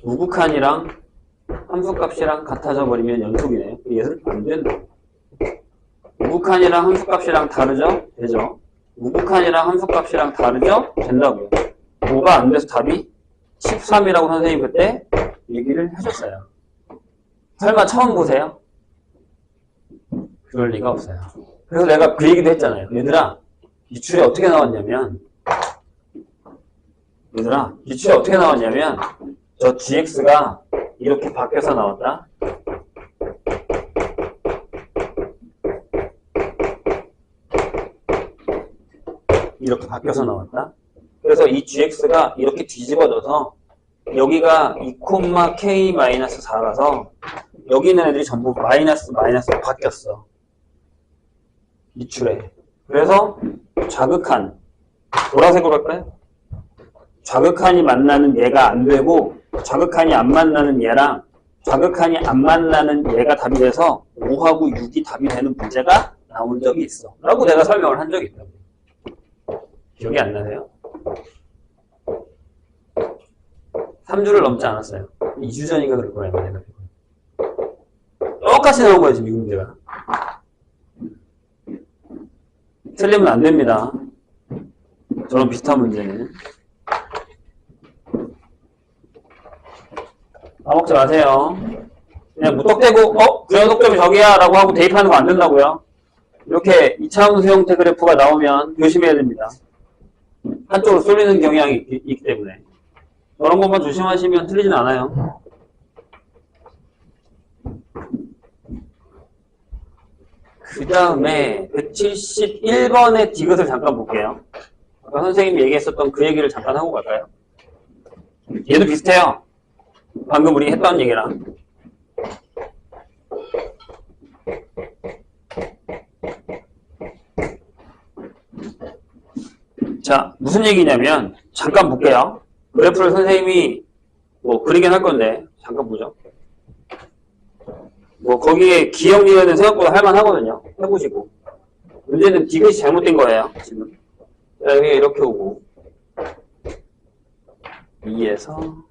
[SPEAKER 2] 우극한이랑 함수값이랑 같아져 버리면 연속이네요. 얘는 안 된다. 우극한이랑 함수값이랑 다르죠? 되죠? 우극한이랑 함수값이랑 다르죠? 된다고요. 뭐가 안 돼서 답이 13이라고 선생님 그때 얘기를 해줬어요. 설마 처음 보세요? 그럴 리가 없어요. 그래서 내가 그 얘기도 했잖아요. 얘들아, 기출이 어떻게 나왔냐면 저 gx가 이렇게 바뀌어서 나왔다. 이렇게 바뀌어서 나왔다. 그래서 이 gx가 이렇게 뒤집어져서 여기가 2,k-4라서 여기 있는 애들이 전부 마이너스로 바뀌었어. 이출에. 그래서 자극한 보라색으로 할까요? 좌극한이 만나는 얘가 안 되고 좌극한이 안 만나는 얘랑 좌극한이 안 만나는 얘가 답이 돼서 5하고 6이 답이 되는 문제가 나온 적이 있어. 라고 내가 설명을 한 적이 있다고. 기억이 안 나세요? 3주를 넘지 않았어요. 2주 전인가 그럴 거예요. 내가. 똑같이 나온 거예요, 지금 이 문제가. 틀리면 안 됩니다. 저런 비슷한 문제는. 까먹지 마세요. 그냥 무턱대고, 그냥 속점이 저기야 라고 하고 대입하는 거 안 된다고요. 이렇게 2차함수 형태 그래프가 나오면 조심해야 됩니다. 한쪽으로 쏠리는 경향이 있기 때문에. 저런 것만 조심하시면 틀리진 않아요. 그 다음에 171번의 디귿을 잠깐 볼게요. 아까 선생님이 얘기했었던 그 얘기를 잠깐 하고 갈까요? 얘도 비슷해요. 방금 우리 했던 얘기랑. 자, 무슨 얘기냐면 잠깐 볼게요. 그래프를 선생님이 뭐 그리긴 할 건데 잠깐 보죠. 뭐 거기에 기억리어는 생각보다 할만하거든요. 해보시고. 문제는 디귿이 잘못된 거예요. 지금. 자, 여기 이렇게 오고 2에서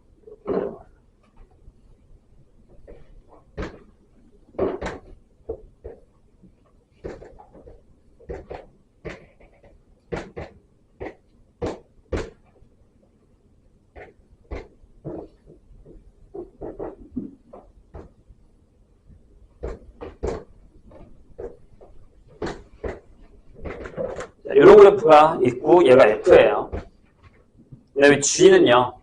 [SPEAKER 2] 이런 그래프가 있고 얘가 F예요. 그 다음에 G는요.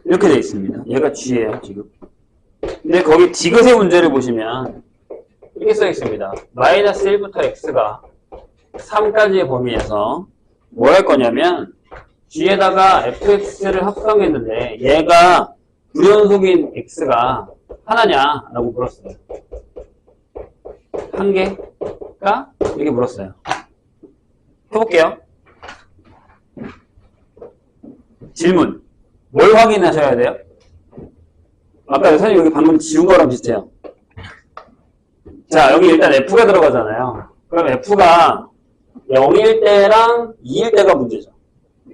[SPEAKER 2] 이렇게 되어 있습니다. 얘가 G예요, 지금. 근데 거기 디귿의 문제를 보시면 이렇게 써 있습니다. 마이너스 1부터 X가 3까지의 범위에서 뭘 할 거냐면 G에다가 fx를 합성했는데 얘가 불연속인 x가 하나냐? 라고 물었어요. 한 개가? 이렇게 물었어요. 해볼게요. 질문. 뭘 확인하셔야 돼요? 아까 선생님 여기 방금 지운 거랑 비슷해요. 자, 여기 일단 f가 들어가잖아요. 그럼 f가 0일 때랑 2일 때가 문제죠.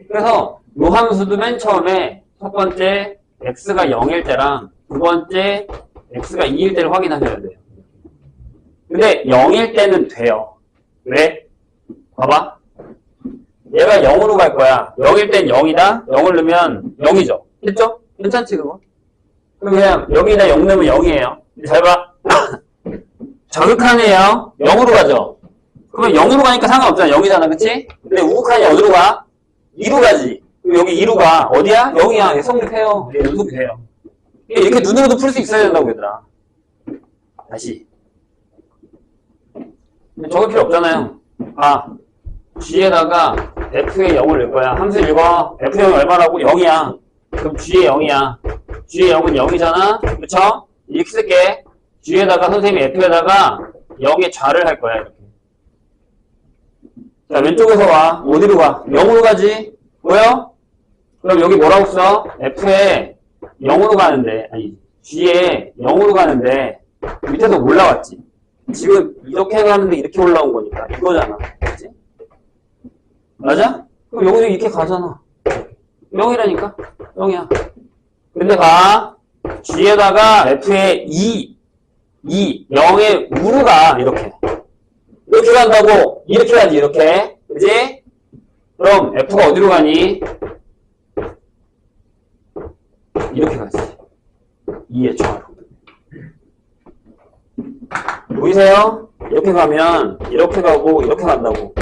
[SPEAKER 2] 그래서 요 함수도 맨 처음에 첫 번째 x가 0일 때랑 두 번째 x가 2일 때를 확인하셔야 돼요. 근데 0일 때는 돼요. 왜? 봐봐. 얘가 0으로 갈 거야. 0일 땐 0이다. 0을 넣으면 0이죠. 됐죠? 괜찮지 그거? 그럼 그냥 여기다 0 넣으면 0이에요. 잘 봐. 자극한이에요. 0으로 가죠. 그러면 0으로 가니까 상관없잖아. 0이잖아. 그치? 근데 우극한이 어디로 가? 2로 가지. 여기 2로 가. 어디야? 0이야. 성립해요. 연속이 돼요. 이렇게 눈으로도 풀 수 있어야 된다고 얘들아. 다시. 적을 필요 없잖아요. G에다가 F에 0을 넣을 거야. 함수 읽어. F0이 얼마라고? 0이야. 그럼 G에 0이야. G에 0은 0이잖아? 그쵸? 이렇게 쓸게. G에다가 선생님이 F에다가 0의 좌를 할 거야. 이렇게. 자, 왼쪽에서 와. 어디로 가? 0으로 가지. 보여? 그럼 여기 뭐라고 써? F에 0으로 가는데, 아니, G에 0으로 가는데, 밑에서 올라왔지. 지금 이렇게 가는데 이렇게 올라온 거니까. 이거잖아. 그치? 맞아? 그럼 여기서 이렇게 가잖아. 0이라니까? 0이야. 근데 봐. G에다가 F에 0의 우로 가. 이렇게. 이렇게 간다고. 이렇게 가지, 이렇게. 그지? 그럼 F가 어디로 가니? 이렇게 가지. 2의 좌로. 보이세요? 이렇게 가면 이렇게 가고 이렇게 간다고.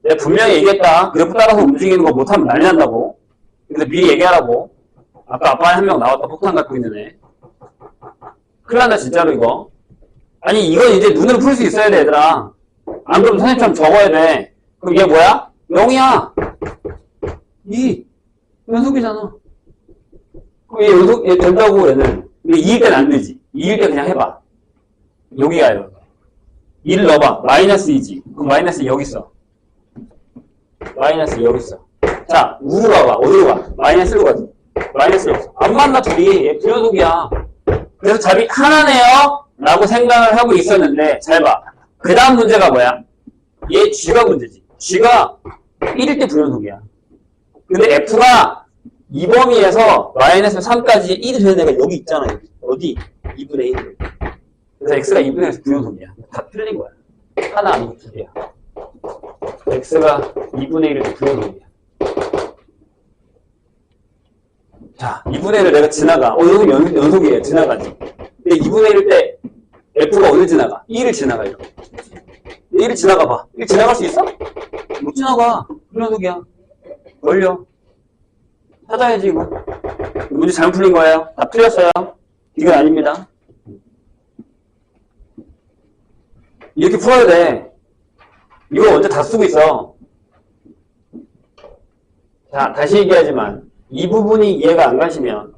[SPEAKER 2] 내가 분명히 얘기했다. 그래프 따라서 움직이는 거 못하면 난리 난다고. 그래서 미리 얘기하라고. 아까 아빠에 한 명 나왔다. 폭탄 갖고 있는 애. 큰일 난다 진짜로 이거. 아니 이건 이제 눈으로 풀 수 있어야 돼 얘들아. 안 그러면 선생님처럼 적어야 돼. 그럼 얘 뭐야? 0이야. 2. 연속이잖아. 그럼 얘 연속, 얘 된다고 얘는. 근데 2일 때는 안 되지. 2일 때 그냥 해봐. 여기가 이거. 2를 넣어봐. 마이너스 2지. 그럼 마이너스 2 여기 있어. 마이너스 2 여기 있어. 자, 우로 가봐. 어디로 가? 마이너스로 가지. 마이너스로 없어. 안 만나, 둘이. 얘 불연속이야. 그래서 답이 하나네요? 라고 생각을 하고 있었는데, 잘 봐. 그 다음 문제가 뭐야? 얘 G가 문제지. G가 1일 때 불연속이야. 근데 F가 이 범위에서 마이너스 3까지 1이 되는 애가 여기 있잖아. 여기. 어디? 2분의 1. 그래서 X가 2분의 1에서 불연속이야. 다 틀린 거야. 하나 아니고 두 개야. X가 2분의 1에서 불연속이야. 자, 2분의 1을 내가 지나가. 여기 연속이에요. 지나가지. 근데 2분의 1일 때 F가 어딜 지나가? 1을 지나가, 이렇게. 1을 지나가 봐. 1 지나갈 수 있어? 못 지나가. 불연속이야. 걸려. 찾아야지, 이거. 문제 잘못 풀린 거예요. 다 틀렸어요. 이건 아닙니다. 이렇게 풀어야 돼. 이거 언제 다 쓰고 있어. 자, 다시 얘기하지만, 이 부분이 이해가 안 가시면,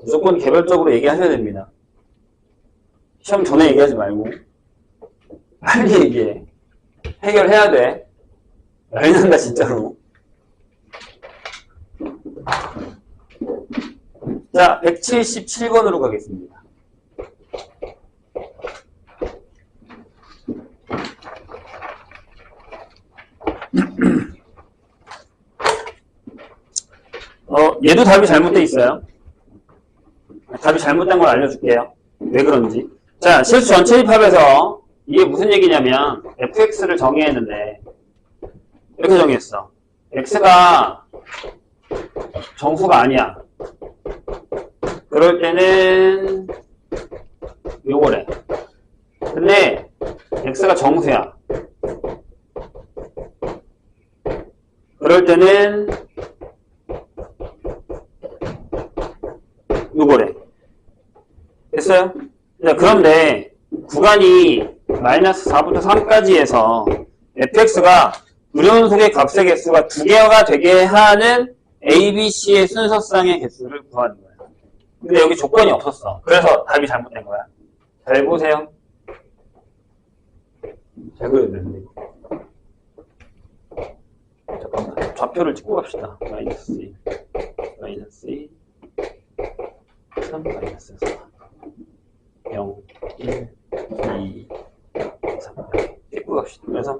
[SPEAKER 2] 무조건 개별적으로 얘기하셔야 됩니다. 시험 전에 얘기하지 말고, 빨리 얘기해. 해결해야 돼. 난리 난다, 진짜로. 자, 177번으로 가겠습니다. 얘도 답이 잘못되어 있어요. 답이 잘못된 걸 알려줄게요. 왜 그런지. 자, 실수 전체 입합에서 이게 무슨 얘기냐면 fx를 정의했는데 이렇게 정의했어. x가 정수가 아니야. 그럴 때는 요거래. 근데 x가 정수야. 그럴 때는 요거래. 됐어요? 자, 그런데 구간이 마이너스 4부터 3까지 해서 fx가 불연속의 값의 개수가 2개가 되게 하는 ABC의 순서상의 개수를 구하는 거야. 근데 여기 조건이 없었어. 그래서 답이 잘못된 거야. 잘 보세요. 잘 그려야 되는데. 잠깐만. 좌표를 찍고 갑시다. 마이너스 2, 마이너스 2, 3, 마이너스 4, 0, 1, 2, 3. 찍고 갑시다. 그래서,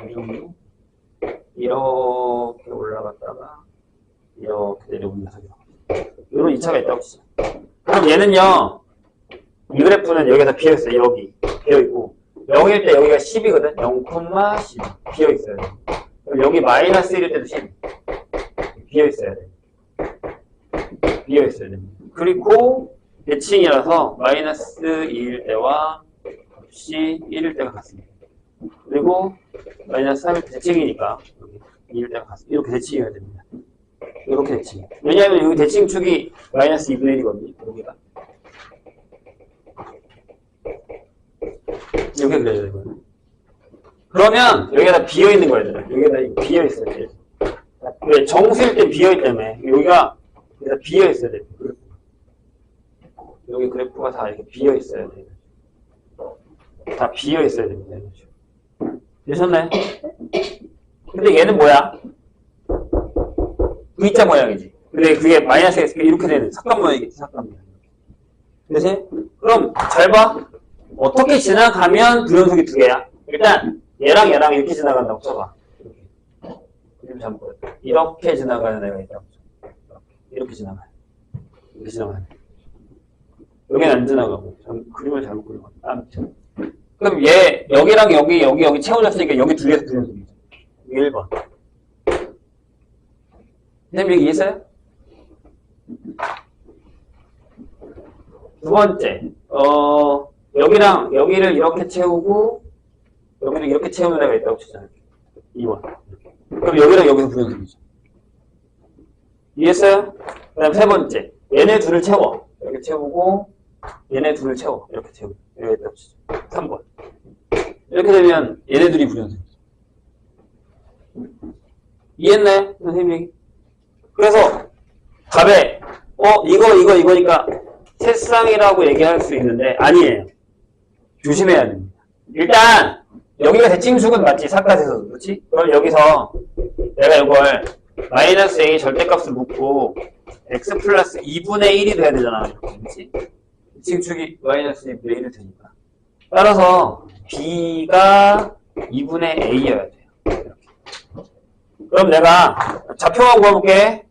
[SPEAKER 2] 이 정도? 이렇게 올라갔다가, 이렇게 내려오면서, 이런 2차가 있다고 치죠. 그럼 얘는요, 이 그래프는 여기서 비어있어요. 여기. 비어있고, 0일 때 여기가 10이거든? 0,10. 비어있어요. 그럼 여기 마이너스 1일 때도 10. 비어있어야 돼. 비어있어야 됩니다. 그리고 대칭이라서 마이너스 2일 때와 값이 1일 때가 같습니다. 그리고 마이너스 3일 때 대칭이니까 여기 2일 때가 같습니다. 이렇게 대칭해야 됩니다. 이렇게 대칭. 왜냐하면 여기 대칭축이 마이너스 2분의 1이거든요. 여기가. 이렇게 그려야 되거든요. 그러면 여기가 비어있는 거야, 얘들아. 여기가 비어있어야 돼. 왜? 정수일 때 비어있다며. 여기가 비어있어야 돼. 여기 그래프가 다 이렇게 비어있어야 돼. 다 비어있어야 됩니다. 되셨나요? 근데 얘는 뭐야? V자 모양이지. 근데 그게 마이너스가 있으니까 이렇게 되는 삭감 모양이겠지, 삭감 모양. 그치? 그럼 잘 봐. 어떻게 지나가면 불연속이 2개야? 일단 얘랑 이렇게 지나간다고 쳐봐. 이렇게 지나가는 애가 있다고 쳐봐. 이렇게 지나가요. 이렇게 지나가요. 여기는 안 지나가고. 그림을 잘못 그린 것 같아. 아무튼. 그럼 얘 여기랑 여기 채워졌으니까 여기 2개에서 불연속이죠. 이게 1번. 선생님 여기 이해했어요? 두 번째. 여기랑 여기를 이렇게 채우고 여기는 이렇게 채우는 애가 있다고 치잖아요. 2번. 그럼 여기랑 여기서 불연속이죠. 이해했어요? 그 다음 세 번째. 얘네 둘을 채워. 이렇게 채우고 얘네 둘을 채워. 이렇게 채우고 여기 있다고 치죠. 3번. 이렇게 되면 얘네 둘이 불연속이죠. 이해했나요? 선생님이? 그래서 답에 이거니까 새쌍이라고 얘기할 수 있는데 아니에요. 조심해야 됩니다. 일단 여기가 대칭수근 맞지? 사카에서 그렇지? 그럼 여기서 내가 이걸 마이너스 a 절대값을 묻고 x 플러스 2분의 1이 돼야 되잖아. 그렇지? 대칭축이 마이너스 2분의 1이 되니까. 따라서 b가 2분의 a여야 돼요. 이렇게. 그럼 내가 좌표만 구해볼게.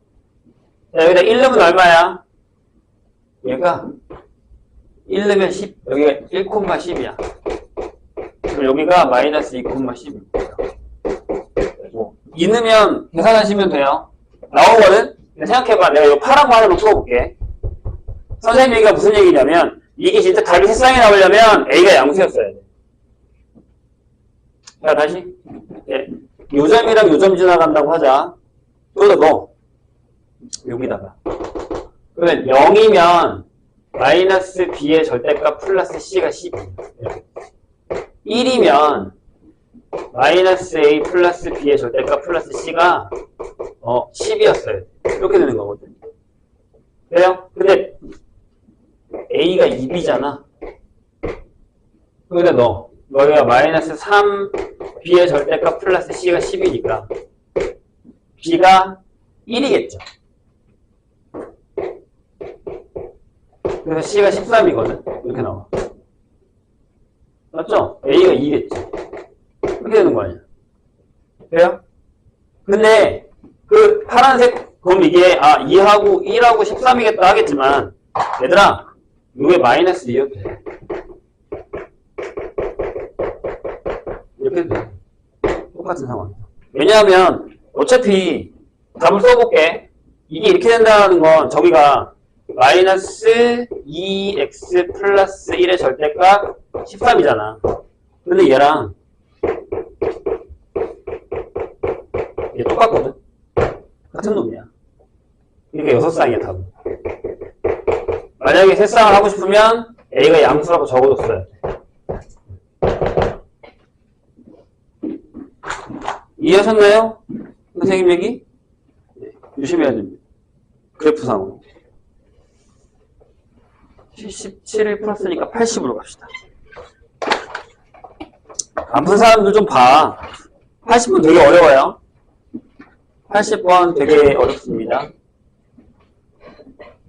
[SPEAKER 2] 자, 여기다 1 넣으면 얼마야? 얘가 1 넣으면 10, 여기가 1,10이야. 그럼 여기가 마이너스 2,10입니다. 2 넣으면 계산하시면 돼요. 나오거든? 근데 생각해봐. 내가 이거 파란 거 하나만 풀어볼게. 선생님 얘기가 무슨 얘기냐면, 이게 진짜 답이 새쌍이 나오려면 A가 양수였어야 돼. 자, 다시. 예. 요점이랑 요점 지나간다고 하자. 여기다 넣어. 여기다가. 그러면 0이면 마이너스 B의 절대값 플러스 C가 10이에요. 1이면 마이너스 A 플러스 B의 절대값 플러스 C가 10이었어요. 이렇게 되는 거거든요. 그래요? 근데 A가 2B잖아. 여기다 넣어. 여기가 마이너스 3 B의 절대값 플러스 C가 10이니까 B가 1이겠죠. 그래서 C가 13이거든. 이렇게 나와. 맞죠? A가 2겠죠. 이렇게 되는 거 아니야. 그래요? 근데 그 파란색 그럼 이게 2하고 1하고 13이겠다 하겠지만 얘들아 이게 마이너스 2여도 돼. 이렇게 돼. 똑같은 상황. 왜냐하면 어차피 답을 써볼게. 이게 이렇게 된다는 건 저기가 마이너스 2x 플러스 1의 절대값 13이잖아. 근데 얘랑 얘 똑같거든? 같은 놈이야. 그러니까 6쌍이야 답은. 만약에 3쌍을 하고 싶으면 A가 양수라고 적어뒀어야 돼. 이해하셨나요? 선생님 얘기? 네, 조심해야 됩니다. 그래프상으로. 77을 풀었으니까 80으로 갑시다. 안 푼 사람들 좀 봐. 80번 되게 어려워요. 80번 되게 어렵습니다.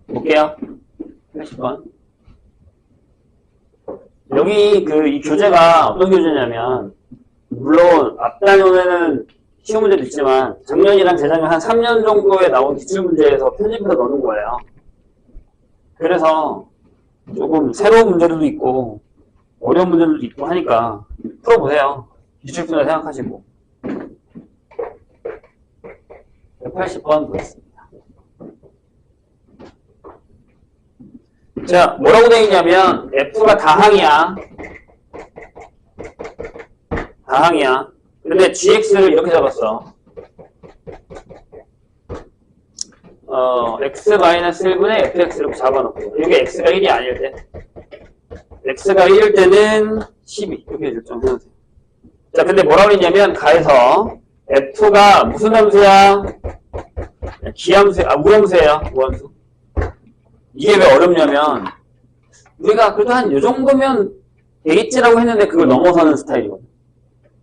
[SPEAKER 2] 볼게요. 80번. 여기 이 교재가 어떤 교재냐면, 물론 앞단원에는 쉬운 문제도 있지만, 작년이랑 재작년 한 3년 정도에 나온 기출문제에서 편집해서 넣는 거예요. 그래서 조금 새로운 문제들도 있고, 어려운 문제들도 있고 하니까 풀어보세요. 기출문제 생각하시고. 180번 보겠습니다. 자, 뭐라고 되어 있냐면 F가 다항이야. 다항이야. 근데 GX를 이렇게 잡았어. X-1분의 FX 이렇게 잡아놓고 이게 X가 1이 아닐 때 X가 1일 때는 12 이렇게 결정해놓으세요. 자, 근데 뭐라고 했냐면 가에서 F가 무슨 함수야? 기함수, 무함수예요. 무함수. 이게 왜 어렵냐면 우리가 그래도 한 요 정도면 되겠지라고 했는데 그걸 넘어서는 스타일이거든.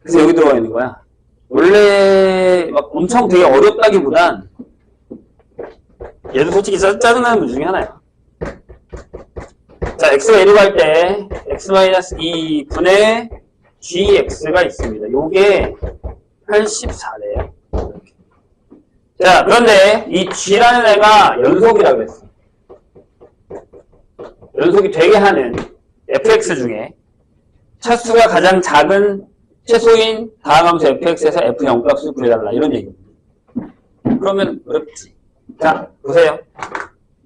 [SPEAKER 2] 그래서 여기 들어가 있는 거야. 원래 막 엄청 되게 어렵다기보단 얘도 솔직히 짜증나는 문 중에 하나야. 자, x가 1로 갈 때 x-2분의 gx가 있습니다. 요게 84네요. 자, 그런데 이 g라는 애가 연속이라고 했어. 연속이 되게 하는 fx 중에 차수가 가장 작은 최소인 다항함수 fx에서 f0 값을 구해달라 이런 얘기입니다. 그러면 어렵지. 자, 보세요.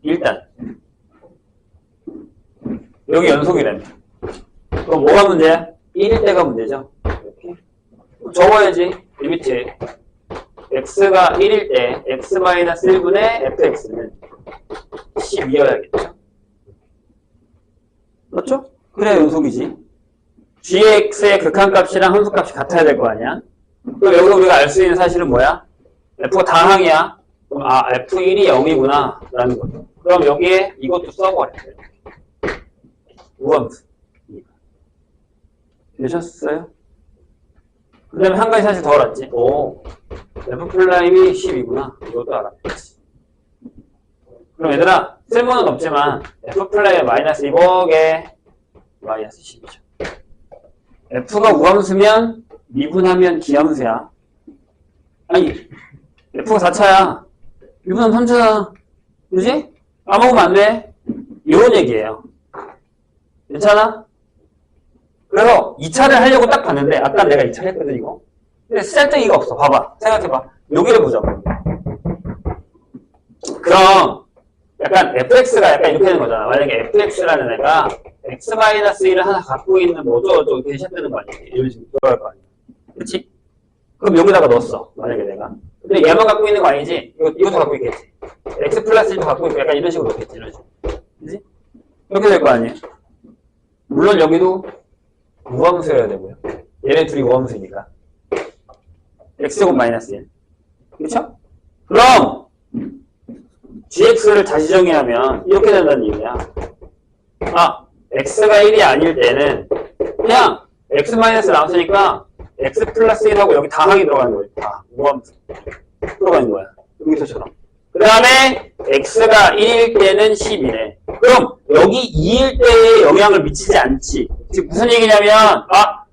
[SPEAKER 2] 일단 여기 연속이라며. 그럼 뭐가 문제야? 1일 때가 문제죠. 이렇게 적어야지. 리미트 x가 1일 때 x-1분의 fx는 12여야겠죠. 그렇죠? 그래야 연속이지. gx의 극한값이랑 함수값이 같아야 될 거 아니야? 그럼 여기서 우리가 알 수 있는 사실은 뭐야? f가 다항이야. 그럼 F1이 0이구나 라는 거죠. 그럼 여기에 이것도 써버려. 우함수. 되셨어요? 그 다음에 한 가지 사실 더 알았지. 오, F'이 10이구나. 이것도 알았지. 그럼 얘들아, 쓸모는 없지만 F'의 마이너스 2벅에 마이너스 10이죠. F가 우함수면 미분하면 기함수야. 아니, F가 4차야. 미분하면 3차야. 그지? 까먹으면 안 돼. 이런 얘기예요. 괜찮아? 그래서 2차를 하려고 딱 봤는데, 아까 내가 2차 했거든, 이거. 근데 쓸데기가 없어. 봐봐. 생각해봐. 여기를 보자. 그럼, 약간 fx가 약간 이렇게 되는 거잖아. 만약에 fx라는 애가 x-1을 하나 갖고 있는 뭐 어쩌고저쩌고 대시되는 거 아니야. 이런 식으로 들어갈 거 아니야. 그치? 그럼 여기다가 넣었어. 만약에 내가. 근데 얘만 갖고 있는 거 아니지? 이것도 갖고 있겠지. x 플러스 1도 갖고 있고 약간 이런 식으로 넣겠지. 이런 식으로. 그치? 이렇게 될 거 아니에요. 물론 여기도 우함수여야 되고요. 얘네 둘이 우함수니까. x제곱 마이너스 1. 그쵸? 그럼 gx를 다시 정의하면 이렇게 된다는 얘기야. x가 1이 아닐 때는 그냥 x 마이너스 나왔으니까 x 플러스 1하고 여기 다 항이 들어가는 거예요. 다 우함수 들어가는 거야. 여기서처럼. 그 다음에 x가 1일 때는 10이래. 그럼 여기 2일 때에 영향을 미치지 않지. 지금 무슨 얘기냐면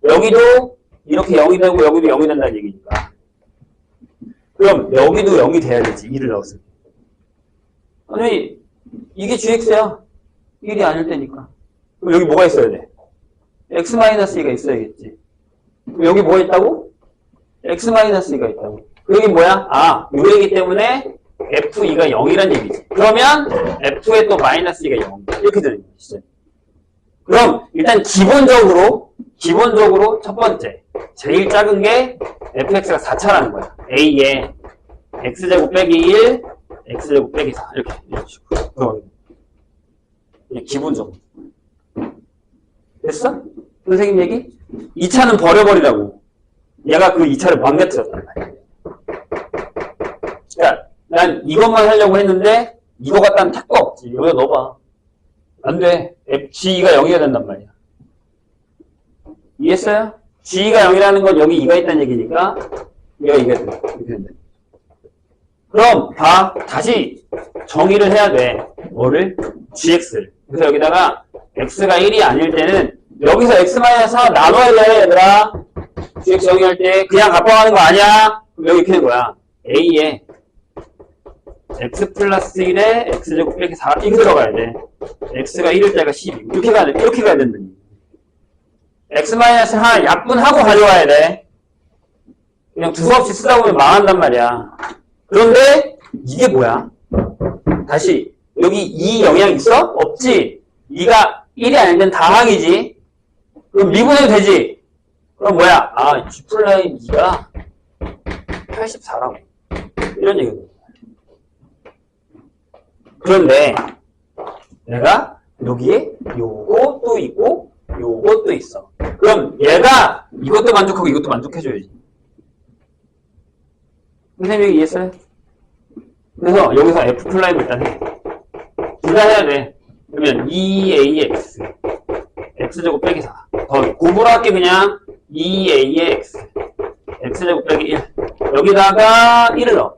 [SPEAKER 2] 여기도 이렇게 0이 되고 여기도 0이 된다는 얘기니까. 그럼 여기도 0이 돼야 되지. 2를 넣었을 때. 아니 이게 gx야. 1이 아닐 때니까. 그럼 여기 뭐가 있어야 돼? x-2가 있어야겠지. 그럼 여기 뭐가 있다고? x-2가 있다고. 여기 뭐야? 요 얘기 때문에 f2가 0이란 얘기지. 그러면 f에 또 마이너스 2가 0. 이렇게 되는 거지. 그럼 일단 기본적으로 첫 번째 제일 작은 게 fx가 4차라는 거야. a에 x제곱 빼기 1, x제곱 빼기 4 이렇게 이런 식으로. 이게 기본적으로. 됐어? 선생님 얘기? 2차는 버려버리라고. 얘가 그 2차를 망가뜨렸단 말이야. 그러니까 난 이것만 하려고 했는데 이거 갖다는 택도 없지. 여기다 넣어봐. 안 돼. g가 0이가 된단 말이야. 이해했어요? g가 0이라는 건 여기 2가 있다는 얘기니까 얘가 2가 된다. 이렇게 된다. 그럼 다시 정의를 해야 돼. 뭐를? gx를. 그래서 여기다가 x가 1이 아닐 때는 여기서 x-4 나눠야 돼, 얘들아. gx 0이 할 때 그냥 값방하는 거 아니야? 그럼 여기 이렇게 된 거야. a에 x 플러스 1에 x제곱 빼기 4 이렇게 들어가야 돼. x가 1일 때가 12. 이렇게 가야 돼. 이렇게 가야 된다. x-1 약분하고 가져와야 돼. 그냥 두서없이 쓰다 보면 망한단 말이야. 그런데 이게 뭐야? 다시 여기 2 영향 있어? 없지? 2가 1이 아닐 땐 다항이지. 그럼 미분해도 되지? 그럼 뭐야? G 플라임 2가 84라고. 이런 얘기거든. 그런데 내가 여기에 요것도 있고 요것도 있어. 그럼 얘가 이것도 만족하고 이것도 만족해줘야지. 선생님이 이해했어요? 그래서 여기서 F' 일단 해. 둘 다 해야 돼. 그러면 2ax x제곱 빼기 4 더 구분할게. 그냥 2a의 x x제곱 빼기 1 여기다가 1을 넣어.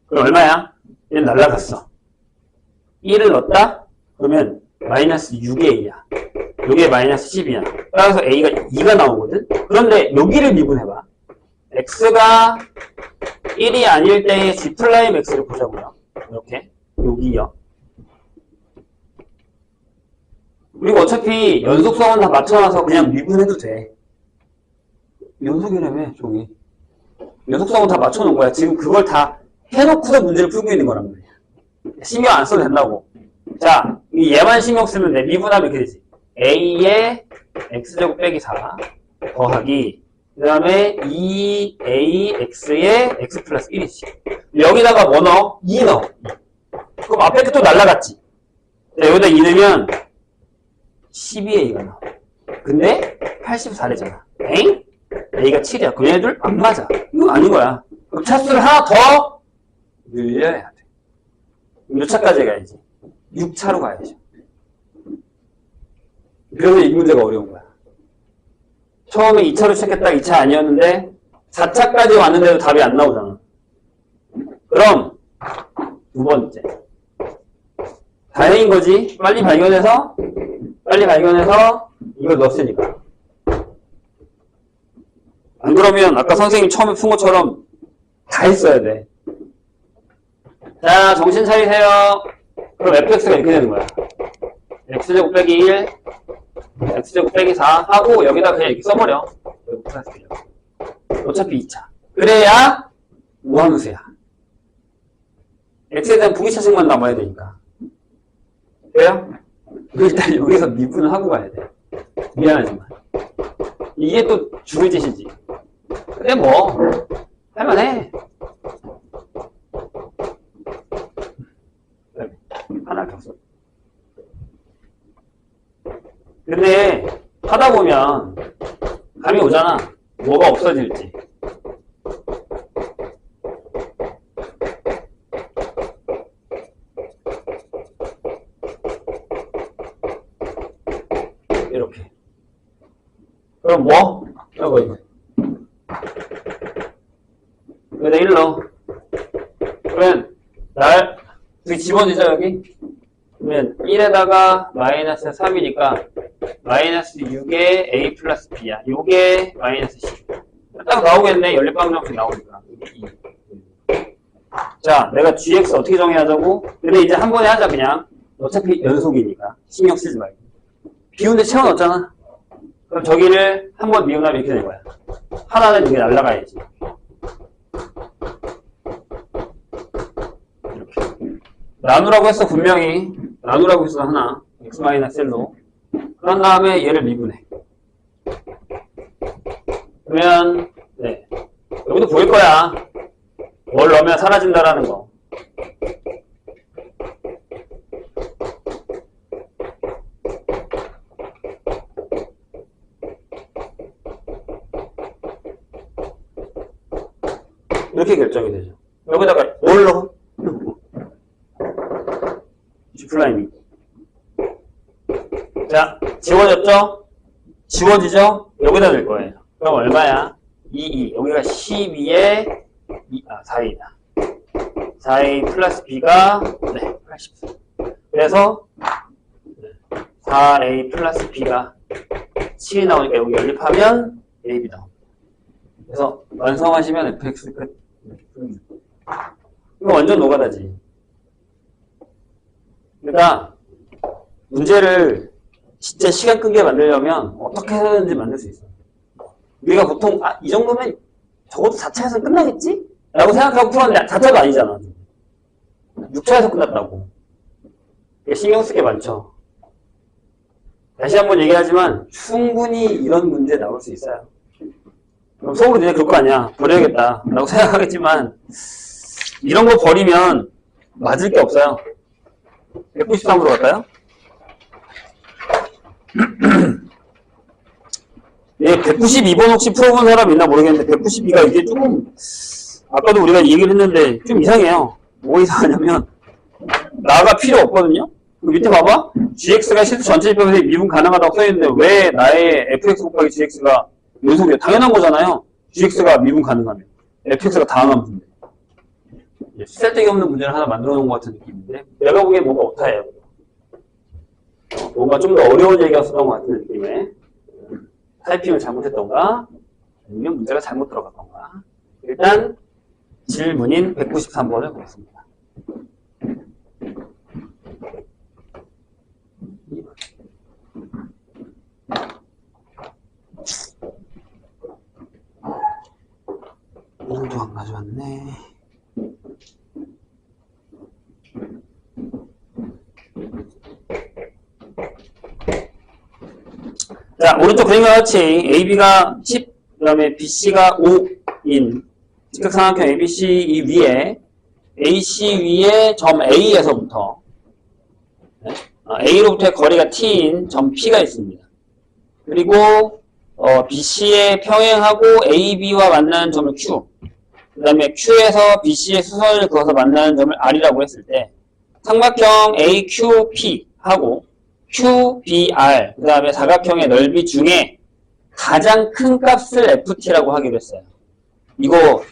[SPEAKER 2] 그럼 얼마야? 얘는 날라갔어. 1을 넣었다? 그러면 마이너스 6a야. 여기에 마이너스 10이야. 따라서 a가 2가 나오거든? 그런데 여기를 미분해봐. x가 1이 아닐 때의 g'x를 보자고요. 이렇게. 여기요. 그리고 어차피 연속성은 다 맞춰놔서 그냥 미분해도 돼. 연속이라며, 저기. 연속성은 다 맞춰놓은 거야. 지금 그걸 다 해놓고서 문제를 풀고 있는 거란 말이야. 신경 안 써도 된다고. 자, 얘만 신경 쓰면 돼. 미분하면 이렇게 되지. a의 x제곱 빼기 4 더하기 그 다음에 2ax의 x 플러스 1이지. 여기다가 뭐 넣어? 2 넣어. 그럼 앞에 게 또 날라갔지. 자, 여기다 2 넣으면 12a가 나와. 근데 84래잖아. 에잉? a가 7이야. 그럼 얘들 안 맞아. 이거 아닌 거야. 그럼 차수를 하나 더 늘려야 돼. 몇 차까지 가야지? 6차로 가야죠. 그래서 이 문제가 어려운 거야. 처음에 2차로 시작했다가 2차 아니었는데 4차까지 왔는데도 답이 안 나오잖아. 그럼 두 번째. 다행인 거지. 빨리 발견해서 이걸 넣었으니까. 안 그러면 아까 선생님 처음에 푼 것처럼 다 했어야 돼. 자, 정신 차리세요. 그럼 fx가 이렇게 되는 거야. x제곱 빼기 1, x제곱 빼기 4 하고 여기다 그냥 이렇게 써버려. 어차피 2차. 그래야 우함수야. x에 대한 부기차식만 남아야 되니까. 그래요? 일단 여기서 미분을 하고 가야 돼. 미안하지만. 이게 또 죽을 짓이지. 근데 뭐 할만해. 하나 더 써. 근데 하다 보면 감이 오잖아. 뭐가 없어질지. 이렇게. 그럼 뭐? 이거. 여기다 1로. 그러면 여기 집어넣자 여기. 그러면 1에다가 마이너스 3이니까 마이너스 6에 a 플러스 b야. 요게 마이너스 10. 딱 나오겠네. 연립방정식 나오니까. 자, 내가 gx 어떻게 정의하자고? 근데 이제 한 번에 하자 그냥. 어차피 연속이니까. 신경 쓰지 말고. 비운데 채워넣었잖아. 그럼 저기를 한 번 미분하면 이렇게 되는 거야. 하나는 이게 날라가야지. 이렇게. 나누라고 했어, 분명히. 나누라고 했어, 하나. x-1로. 그런 다음에 얘를 미분해. 그러면, 네. 여기도 보일 거야. 뭘 넣으면 사라진다라는 거. 이렇게 결정이 되죠. 여기다가 뭘 넣어? G'이. 자, 지워졌죠? 지워지죠? 여기다 넣을 거예요. 그럼 얼마야? 2, 여기가 12에 4A다. 4A 플러스 B가, 네, 84. 그래서 4A 플러스 B가 7이 나오니까 여기 연립하면 AB 나옵니다. 그래서 완성하시면 fx 끝. 이거 완전 노가다지. 그러니까 문제를 진짜 시간 끄게 만들려면 어떻게 해서든지 만들 수 있어. 우리가 보통 이 정도면 적어도 4차에서 끝나겠지? 라고 생각하고 풀었는데 4차도 아니잖아. 6차에서 끝났다고. 신경 쓰게 많죠. 다시 한번 얘기하지만 충분히 이런 문제 나올 수 있어요. 그럼 속으로 니네 그럴 거 아니야. 버려야겠다. 라고 생각하겠지만 이런 거 버리면 맞을 게 없어요. 193으로 갈까요? 예, 192번 혹시 풀어본 사람 있나 모르겠는데 192가 이게 조금 아까도 우리가 얘기를 했는데 좀 이상해요. 뭐 이상하냐면 나가 필요 없거든요. 그 밑에 봐봐. gx가 실수 전체 집합에서 미분 가능하다고 써있는데 왜 나의 fx 곱하기 gx가 연속이야? 당연한 거잖아요. gx가 미분 가능하면 fx가 다항한 문제. 쓸데기 없는 문제를 하나 만들어 놓은 것 같은 느낌인데 내가 보기엔 뭔가 오타예요. 뭔가 좀 더 어려운 얘기였었던 것 같은 느낌에 타이핑을 잘못했던가 아니면 문제가 잘못 들어갔던가. 일단 질문인 193번을 보겠습니다. 오늘도 안 가져왔네. 자, 오른쪽 그림과 같이 AB가 10, 그 다음에 BC가 5인 직각삼각형 ABC 이 위에 AC 위에 점 A에서부터 A로부터의 거리가 T인 점 P가 있습니다. 그리고 BC에 평행하고 AB와 만나는 점을 Q. 그 다음에 Q에서 BC의 수선을 그어서 만나는 점을 R이라고 했을 때 삼각형 AQP 하고 QBR 그 다음에 사각형의 넓이 중에 가장 큰 값을 FT라고 하기로 했어요. 이거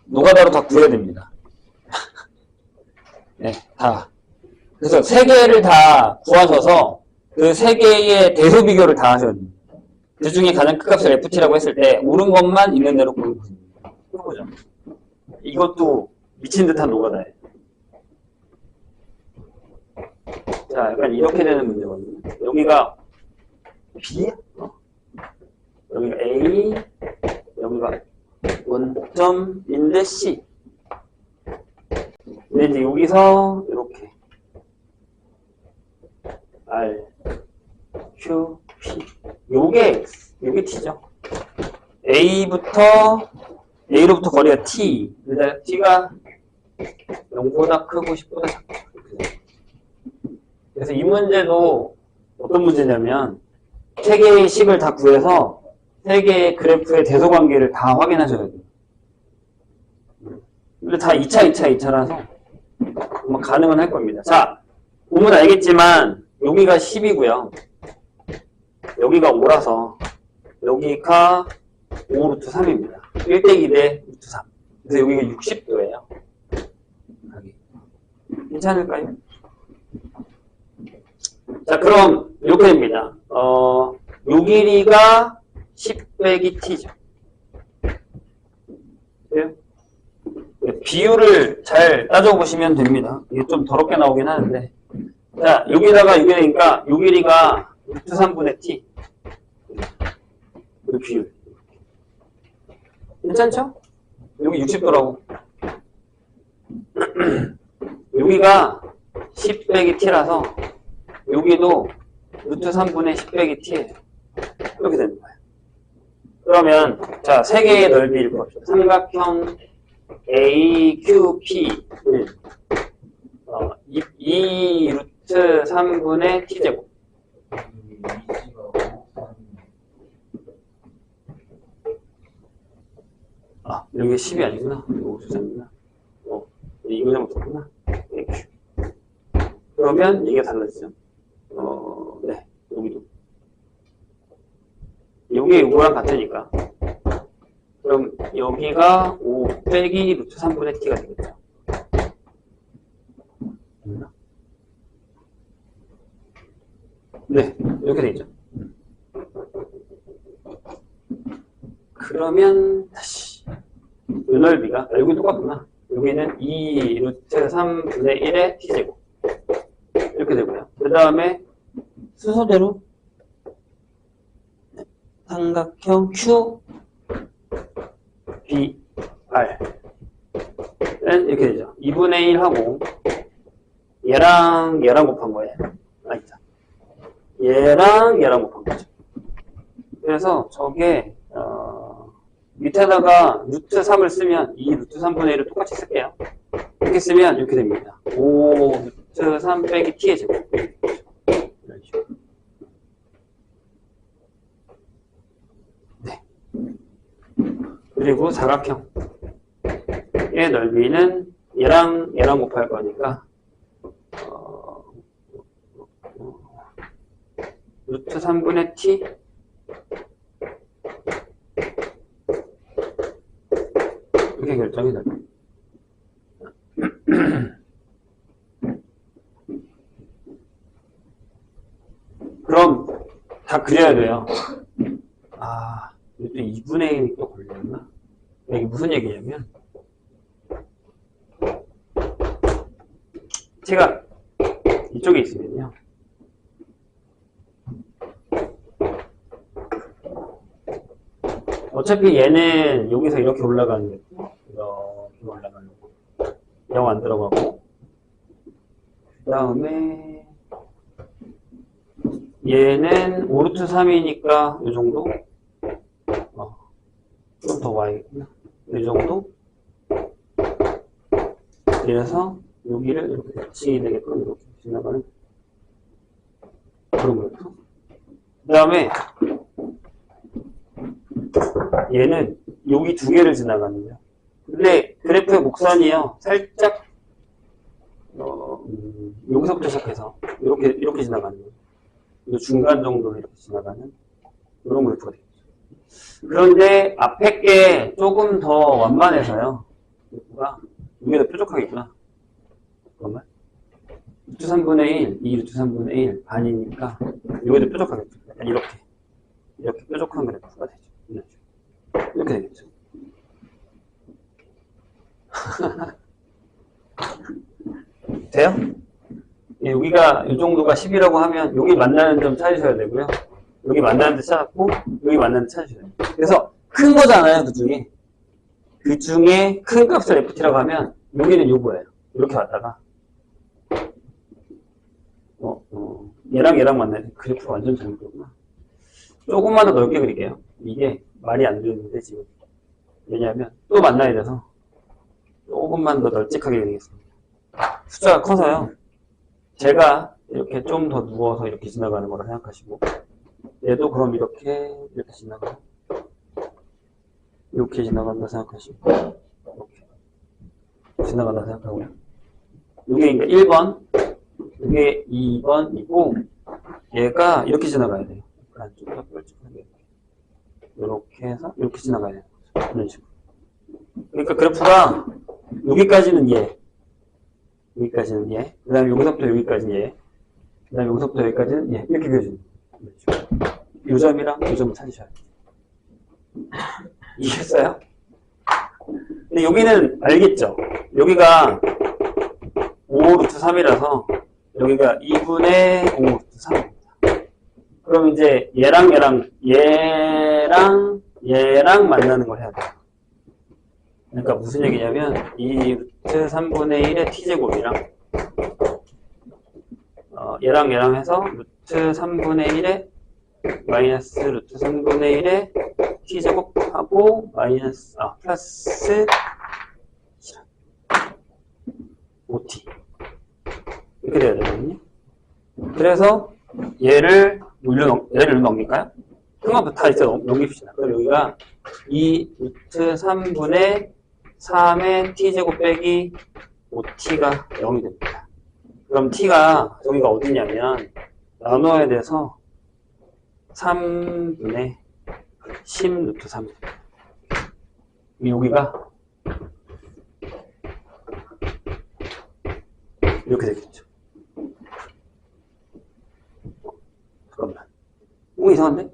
[SPEAKER 2] 노가다로 다 구해야 됩니다. 네, 다. 그래서 세 개를 다 구하셔서 그 세 개의 대수 비교를 다 하셔야 됩니다. 그 중에 가장 큰 값을 FT라고 했을 때 옳은 것만 있는 대로 고르는 겁니다. 해보죠. 이것도 미친 듯한 노가다예요. 자, 약간 이렇게 되는 문제거든요. 여기가 B, 여기가 A, 여기가 원점인데 C. 근데 이제 여기서 이렇게 R, Q, P. 요게 T죠. A로부터 거리가 T. 그다음에 T가 0보다 크고 10보다 작고. 그래서 이 문제도 어떤 문제냐면 세 개의 식을 다 구해서 세 개의 그래프의 대소 관계를 다 확인하셔야 돼요. 근데 다 2차라서 아마 가능은 할 겁니다. 자, 보면 알겠지만 여기가 10이고요. 여기가 5라서 여기가 5 루트 3입니다. 1대2 대 루트 3. 그래서 여기가 60도예요. 괜찮을까요? 자, 그럼 이렇게 됩니다. 요 길이가 10 빼기 t죠. 그래요? 비율을 잘 따져보시면 됩니다. 이게 좀 더럽게 나오긴 하는데. 자, 여기다가 이게 되니까 요 길이가 루트 3분의 t. 그 비율. 괜찮죠? 여기 60도라고. 여기가 10 빼기 t라서 여기도 루트 3분의 10 빼기 t예요. 이렇게 되는 거예요. 그러면 자, 세 개의 넓이를 구합시다. 삼각형 AQP를 2 루트 3분의 t제곱. 아, 여기가 10이 아니구나. 이거 53이구나. 이거 잘못했구나. AQ. 그러면 이게 달라지죠. 네, 여기도. 여기 이거랑 같으니까. 그럼 여기가 5 빼기 루트 3분의 t가 되겠죠. 네, 이렇게 되죠. 그러면 다시 이 넓이가 여기 똑같구나. 여기는 2 루트 3분의 1의 t제곱 이렇게 되고요. 그 다음에 순서대로 삼각형 Q, B, R은 이렇게 되죠. 2분의 1 하고 얘랑 곱한 거예요. 아니다. 얘랑 곱한 거죠. 그래서 저게 밑에다가 루트 3을 쓰면 2 루트 3분의 1을 똑같이 쓸게요. 이렇게 쓰면 이렇게 됩니다. 5 루트 3 빼기 t의 제곱. 네. 그리고 사각형의 넓이는 얘랑 곱할 거니까 루트 3분의 t 이렇게 결정이 됩니다. 그럼 다 그려야 돼요. 아, 또 2분의 1이 또 걸렸나? 이게 무슨 얘기냐면 제가 이쪽에 있으면요. 어차피 얘는 여기서 이렇게 올라가는 게 이렇게 올라가는 거 0 안 들어가고 그 다음에 얘는 5루트 3이니까 이 정도 좀 더 와야겠구나. 이 정도 여기를 이렇게 지되게끔 이렇게 지나가는 그런 거였어. 그 다음에 얘는 여기 두 개를 지나가는데요. 근데 근데 그래프의 곡선이요. 살짝 여기서부터 시작해서 이렇게 지나가는 거예요. 이 중간 정도로 이렇게 지나가는 이런 그래프가 되겠죠. 그런데 앞에 게 조금 더 완만해서요. 그래프가 이게 더 뾰족하겠구나. 잠깐만. 루트 3분의 1, 이 루트 3분의 1 반이니까 이게 더 뾰족하겠죠. 약간 이렇게 뾰족한 그래프가 되죠. 이렇게 되겠죠. 돼요? 예, 여기가 이 정도가 10이라고 하면 여기 만나는 점 찾으셔야 되고요. 여기 만나는 데 찾았고 여기 만나는 데 찾으셔야 돼요. 그래서 큰 거잖아요. 그 중에 큰 값을 FT라고 하면 여기는 요거예요. 이렇게 왔다가 얘랑 만나야 돼. 그래프가 완전 잘못 그렸구나. 조금만 더 넓게 그릴게요. 이게 말이 안 되는데 지금. 왜냐하면 또 만나야 돼서 조금만 더 널찍하게 그리겠습니다. 숫자가 커서요. 제가 이렇게 좀 더 누워서 이렇게 지나가는 거라 생각하시고 얘도 그럼 이렇게 지나가 이렇게 지나간다 생각하시고 이렇게 지나간다 생각하고요. 이게 그러니까 1번 이게 2번이고 얘가 이렇게 지나가야 돼요. 약간 좀 더 뾰족하게 이렇게 해서 이렇게 지나가야 돼요. 이런 식으로. 그러니까 그래프가 여기까지는 얘 여기까지는 얘, 그 다음에 여기서부터 여기까지는 얘, 그 다음에 여기서부터 여기까지는 얘, 이렇게 그려주는 거예요. 요 점이랑 요 점을 찾으셔야 돼요. 이해했어요? 근데 여기는 알겠죠? 여기가 5 루트 3이라서 여기가 2분의 5 루트 3입니다. 그럼 이제 얘랑 만나는 걸 해야 돼요. 그러니까 무슨 얘기냐면 2 루트 3분의 1의 t제곱이랑 얘랑 해서 루트 3분의 1의 마이너스 루트 3분의 1의 t제곱하고 플러스 5t 이렇게 돼야 되거든요. 그래서 얘를 넘길까요? 그만 다 이제 넘깁시다. 그럼 여기가 2 루트 3분의 3의 t제곱 빼기 5t가 0이 됩니다. 그럼 t가 여기가 어디냐면 나눠야 돼서 3분의 10 루트 3 여기가 이렇게 되겠죠. 잠깐만. 이상한데?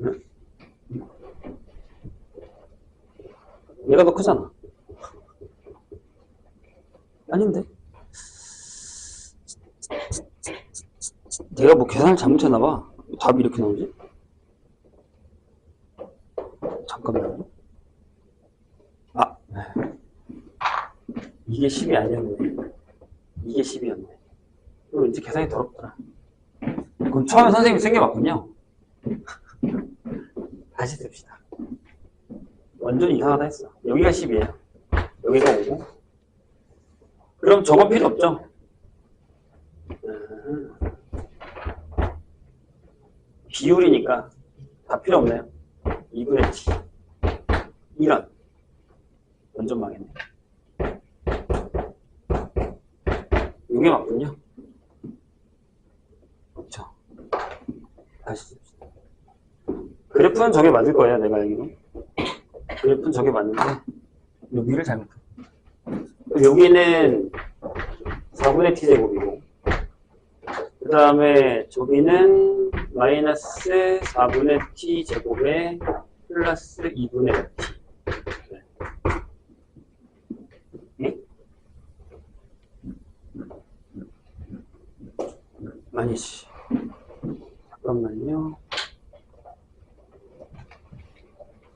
[SPEAKER 2] 응? 얘가 더 크잖아. 아닌데? 내가 뭐 계산을 잘못했나봐. 답이 이렇게 나오지? 잠깐만요. 이게 10이 아니었네. 이게 10이었네. 그럼 이제 계산이 더럽더라. 그럼 처음에 선생님이 생겨봤군요. 다시 듭시다. 완전 이상하다 했어. 여기가 10이에요. 여기가 5고. 그럼 저거 필요 없죠? 비율이니까 다 필요 없네요. 2분의 t. 이런. 완전 망했네. 이게 맞군요. 그렇죠. 다시 씁시다. 그래프는 저게 맞을 거예요, 내가 알기로. 그래프는 저게 맞는데 여기를 잘못해. 여기는 4분의 t제곱이고 그 다음에 저기는 마이너스 4분의 t제곱에 플러스 2분의 t. 네? 아니지. 잠깐만요.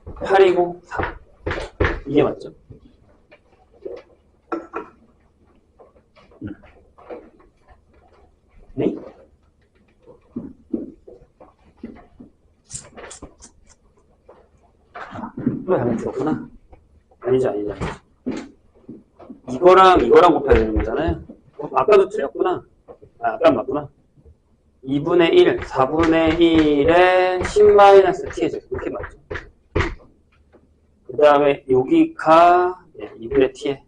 [SPEAKER 2] 8이고 4. 이게 맞죠? 네? 또 잘못 들었구나. 아니죠. 이거랑 곱해야 되는 거잖아요. 아까도 틀렸구나. 아까 맞구나. 2분의 1, 4분의 1에 10-t의 제곱. 이렇게 맞죠? 그 다음에 여기가 2분의 t에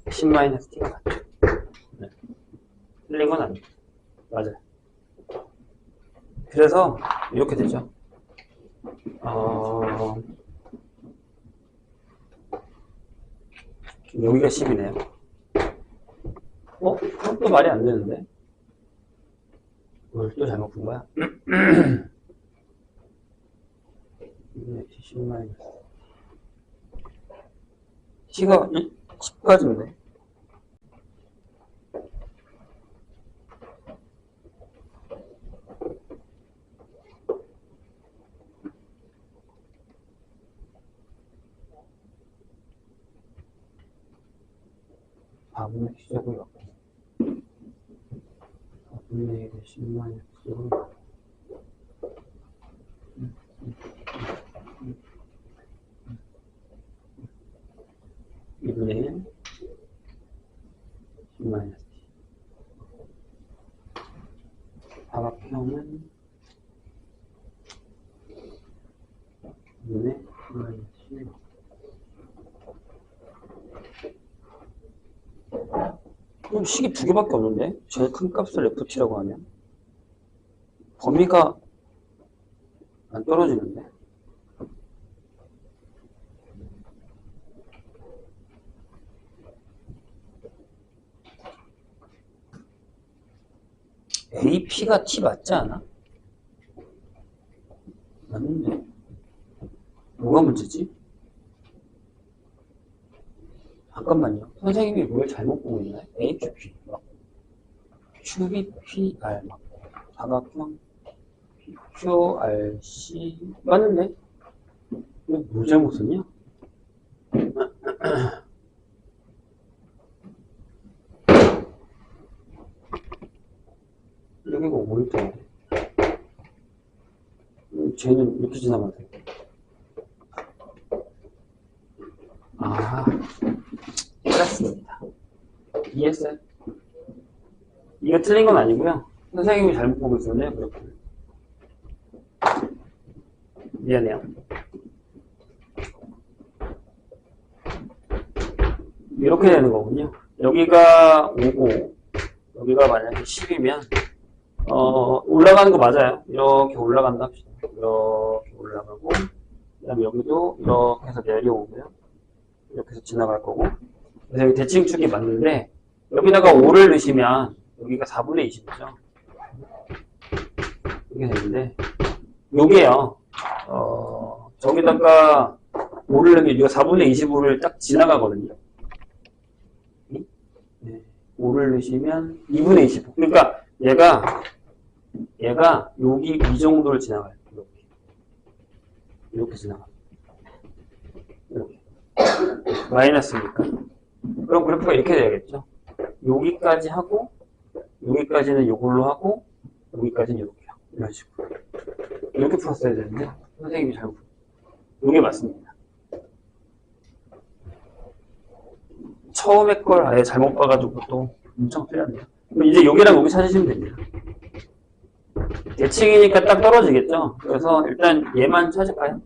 [SPEAKER 2] 10-t가 맞죠? 네. 틀린 건 아니에요. 맞아요. 그래서 이렇게 되죠. 여기가 10이네요. 그것도 말이 안 되는데. 뭘 또 잘못 본 거야? 10-. t가 10까지인데. 분의 t제곱이 4분의 1에 10-t제곱. 이분의 1, 10-t. 사각형은 2분의 10-t. 그럼 식이 두 개밖에 없는데? 제일 큰 값을 ft라고 하면 범위가 안 떨어지는데? AP가 T 맞지 않아? 맞는데? 뭐가 문제지? 잠깐만요. 선생님이 뭘 잘못 보고 있나요? AQP 맞고, QBPR 맞고, 사각형 QRC 맞는데? 이거 뭐 잘못 썼냐? 여기가 5일인데 쟤는 이렇게 지나가면 돼. 알았습니다. 이해했어요? 이거 틀린 건 아니고요. 선생님이 잘못 보고 있었네요. 그렇게. 미안해요. 이렇게 되는 거군요. 여기가 5고 여기가 만약에 10이면 올라가는 거 맞아요. 이렇게 올라간다 합시다. 이렇게 올라가고 그 다음에 여기도 이렇게 해서 내려오고요. 이렇게 해서 지나갈 거고. 그래서 여기 대칭축이 맞는데 여기다가 5를 넣으시면 여기가 4분의 20이죠. 이렇게 되는데 요게요. 저기다가 5를 넣으면 여기가 4분의 25를 딱 지나가거든요. 네. 5를 넣으시면 2분의 25. 그러니까 얘가 여기 이 정도를 지나가요. 이렇게 지나가. 이렇게. 마이너스니까. 그럼 그래프가 이렇게 돼야겠죠. 여기까지 하고 여기까지는 이걸로 하고 여기까지는 이렇게 하고 이런 식으로. 이렇게 풀었어야 되는데 선생님이 잘못. 이게 맞습니다. 처음에 걸 아예 잘못 봐가지고 또 엄청 틀렸네요. 그럼 이제 여기랑 여기 찾으시면 됩니다. 대칭이니까 딱 떨어지겠죠? 그래서 일단 얘만 찾을까요?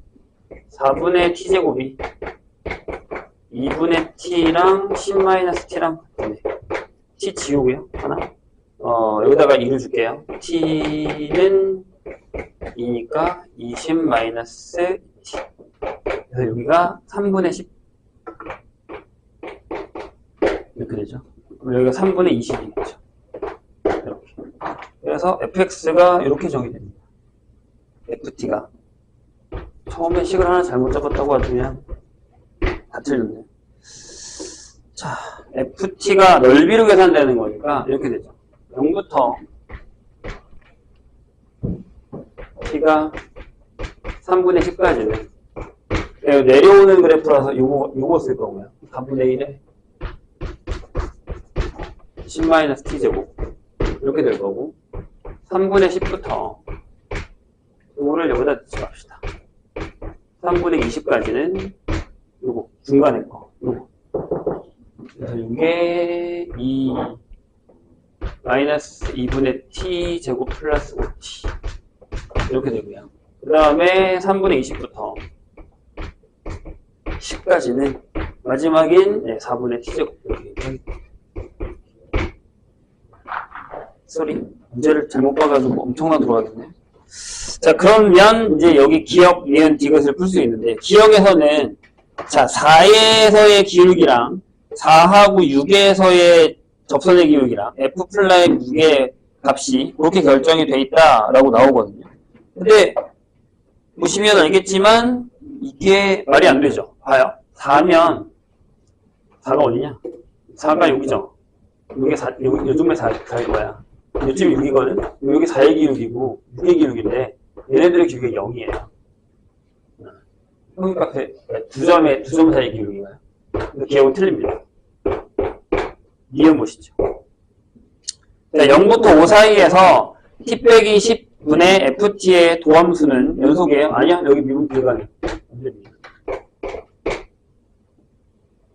[SPEAKER 2] 4분의 t제곱이 2분의 t랑 10-t랑 같네. t 지우고요. 하나. 여기다가 2를 줄게요. t는 2니까 20-t. 그래서 여기가 3분의 10. 이렇게 되죠. 그럼 여기가 3분의 20이겠죠. 이렇게. 그래서 fx가 이렇게 정의됩니다. ft가. 처음에 식을 하나 잘못 잡았다고 하면 다 틀렸네. 자, ft가 넓이로 계산되는 거니까 이렇게 되죠. 0부터 t가 3분의 10까지는 내려오는 그래프라서 요거 쓸 거고요. 4분의 1에 10-t제곱 이렇게 될 거고 3분의 10부터 요거를 여기다 넣지 맙시다. 3분의 20까지는 요거 중간에 거 요거. 그래서 이게 2 마이너스 2분의 t 제곱 플러스 5t 이렇게 되고요. 그 다음에 3분의 20부터 10까지는 마지막인 4분의 t제곱 이렇게. 쏘리 문제를 잘못 봐가지고 엄청나게 돌아가겠네. 자, 그러면 이제 여기 기억, 니은, 디귿을 풀 수 있는데 기억에서는 자 4에서의 기울기랑 4하고 6에서의 접선의 기울기랑 f 플라임 무게 값이 그렇게 결정이 돼 있다라고 나오거든요. 근데 보시면 알겠지만 이게 말이 안 되죠. 봐요. 4면 4가 어디냐? 4가 여기죠. 여기 4, 요즘에 4일 거야. 요즘 6이거든? 여기 4의 기울기고 6의 기울기인데 얘네들의 기울기가 0이에요. 평균값 두 점 사이의 기울기가요. 기억은 틀립니다. 니은 보시죠. 자, 0부터 5 사이에서 t 빼기 10분의 ft의 도함수는 연속이에요? 아니야, 여기 미분 불가능. 안 됩니다.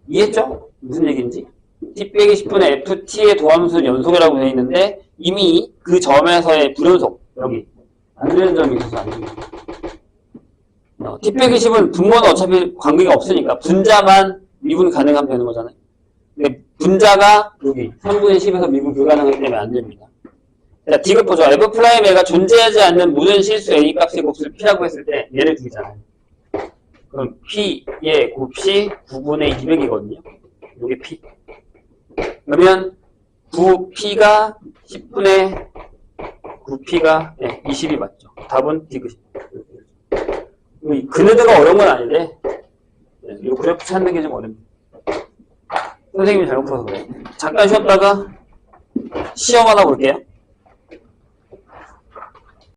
[SPEAKER 2] 이해했죠? 무슨 얘기인지? t 빼기 10분의 ft의 도함수는 연속이라고 되어 있는데 이미 그 점에서의 불연속 여기 안 되는 점이 있어서 안 됩니다. t 빼기 10은 분모는 어차피 관계가 없으니까 분자만 미분 가능하면 되는 거잖아요. 근데 분자가 여기 3분의 10에서 미분 불가능하기 때문에 안 됩니다. 자, 디귿 보죠. f'가 존재하지 않는 모든 실수 a 값의 곱수를 p라고 했을 때 얘를 두잖아요. 그럼 p의 곱이 9분의 200이거든요. 이게 p. 그러면 9p가 10분의 9p가 20이 맞죠. 답은 디귿. 그네드가 어려운 건 아닌데 이 그래프 찾는 게 좀 어렵니다. 선생님이 잘못 풀어서 그래요. 잠깐 쉬었다가 시험 하나 볼게요.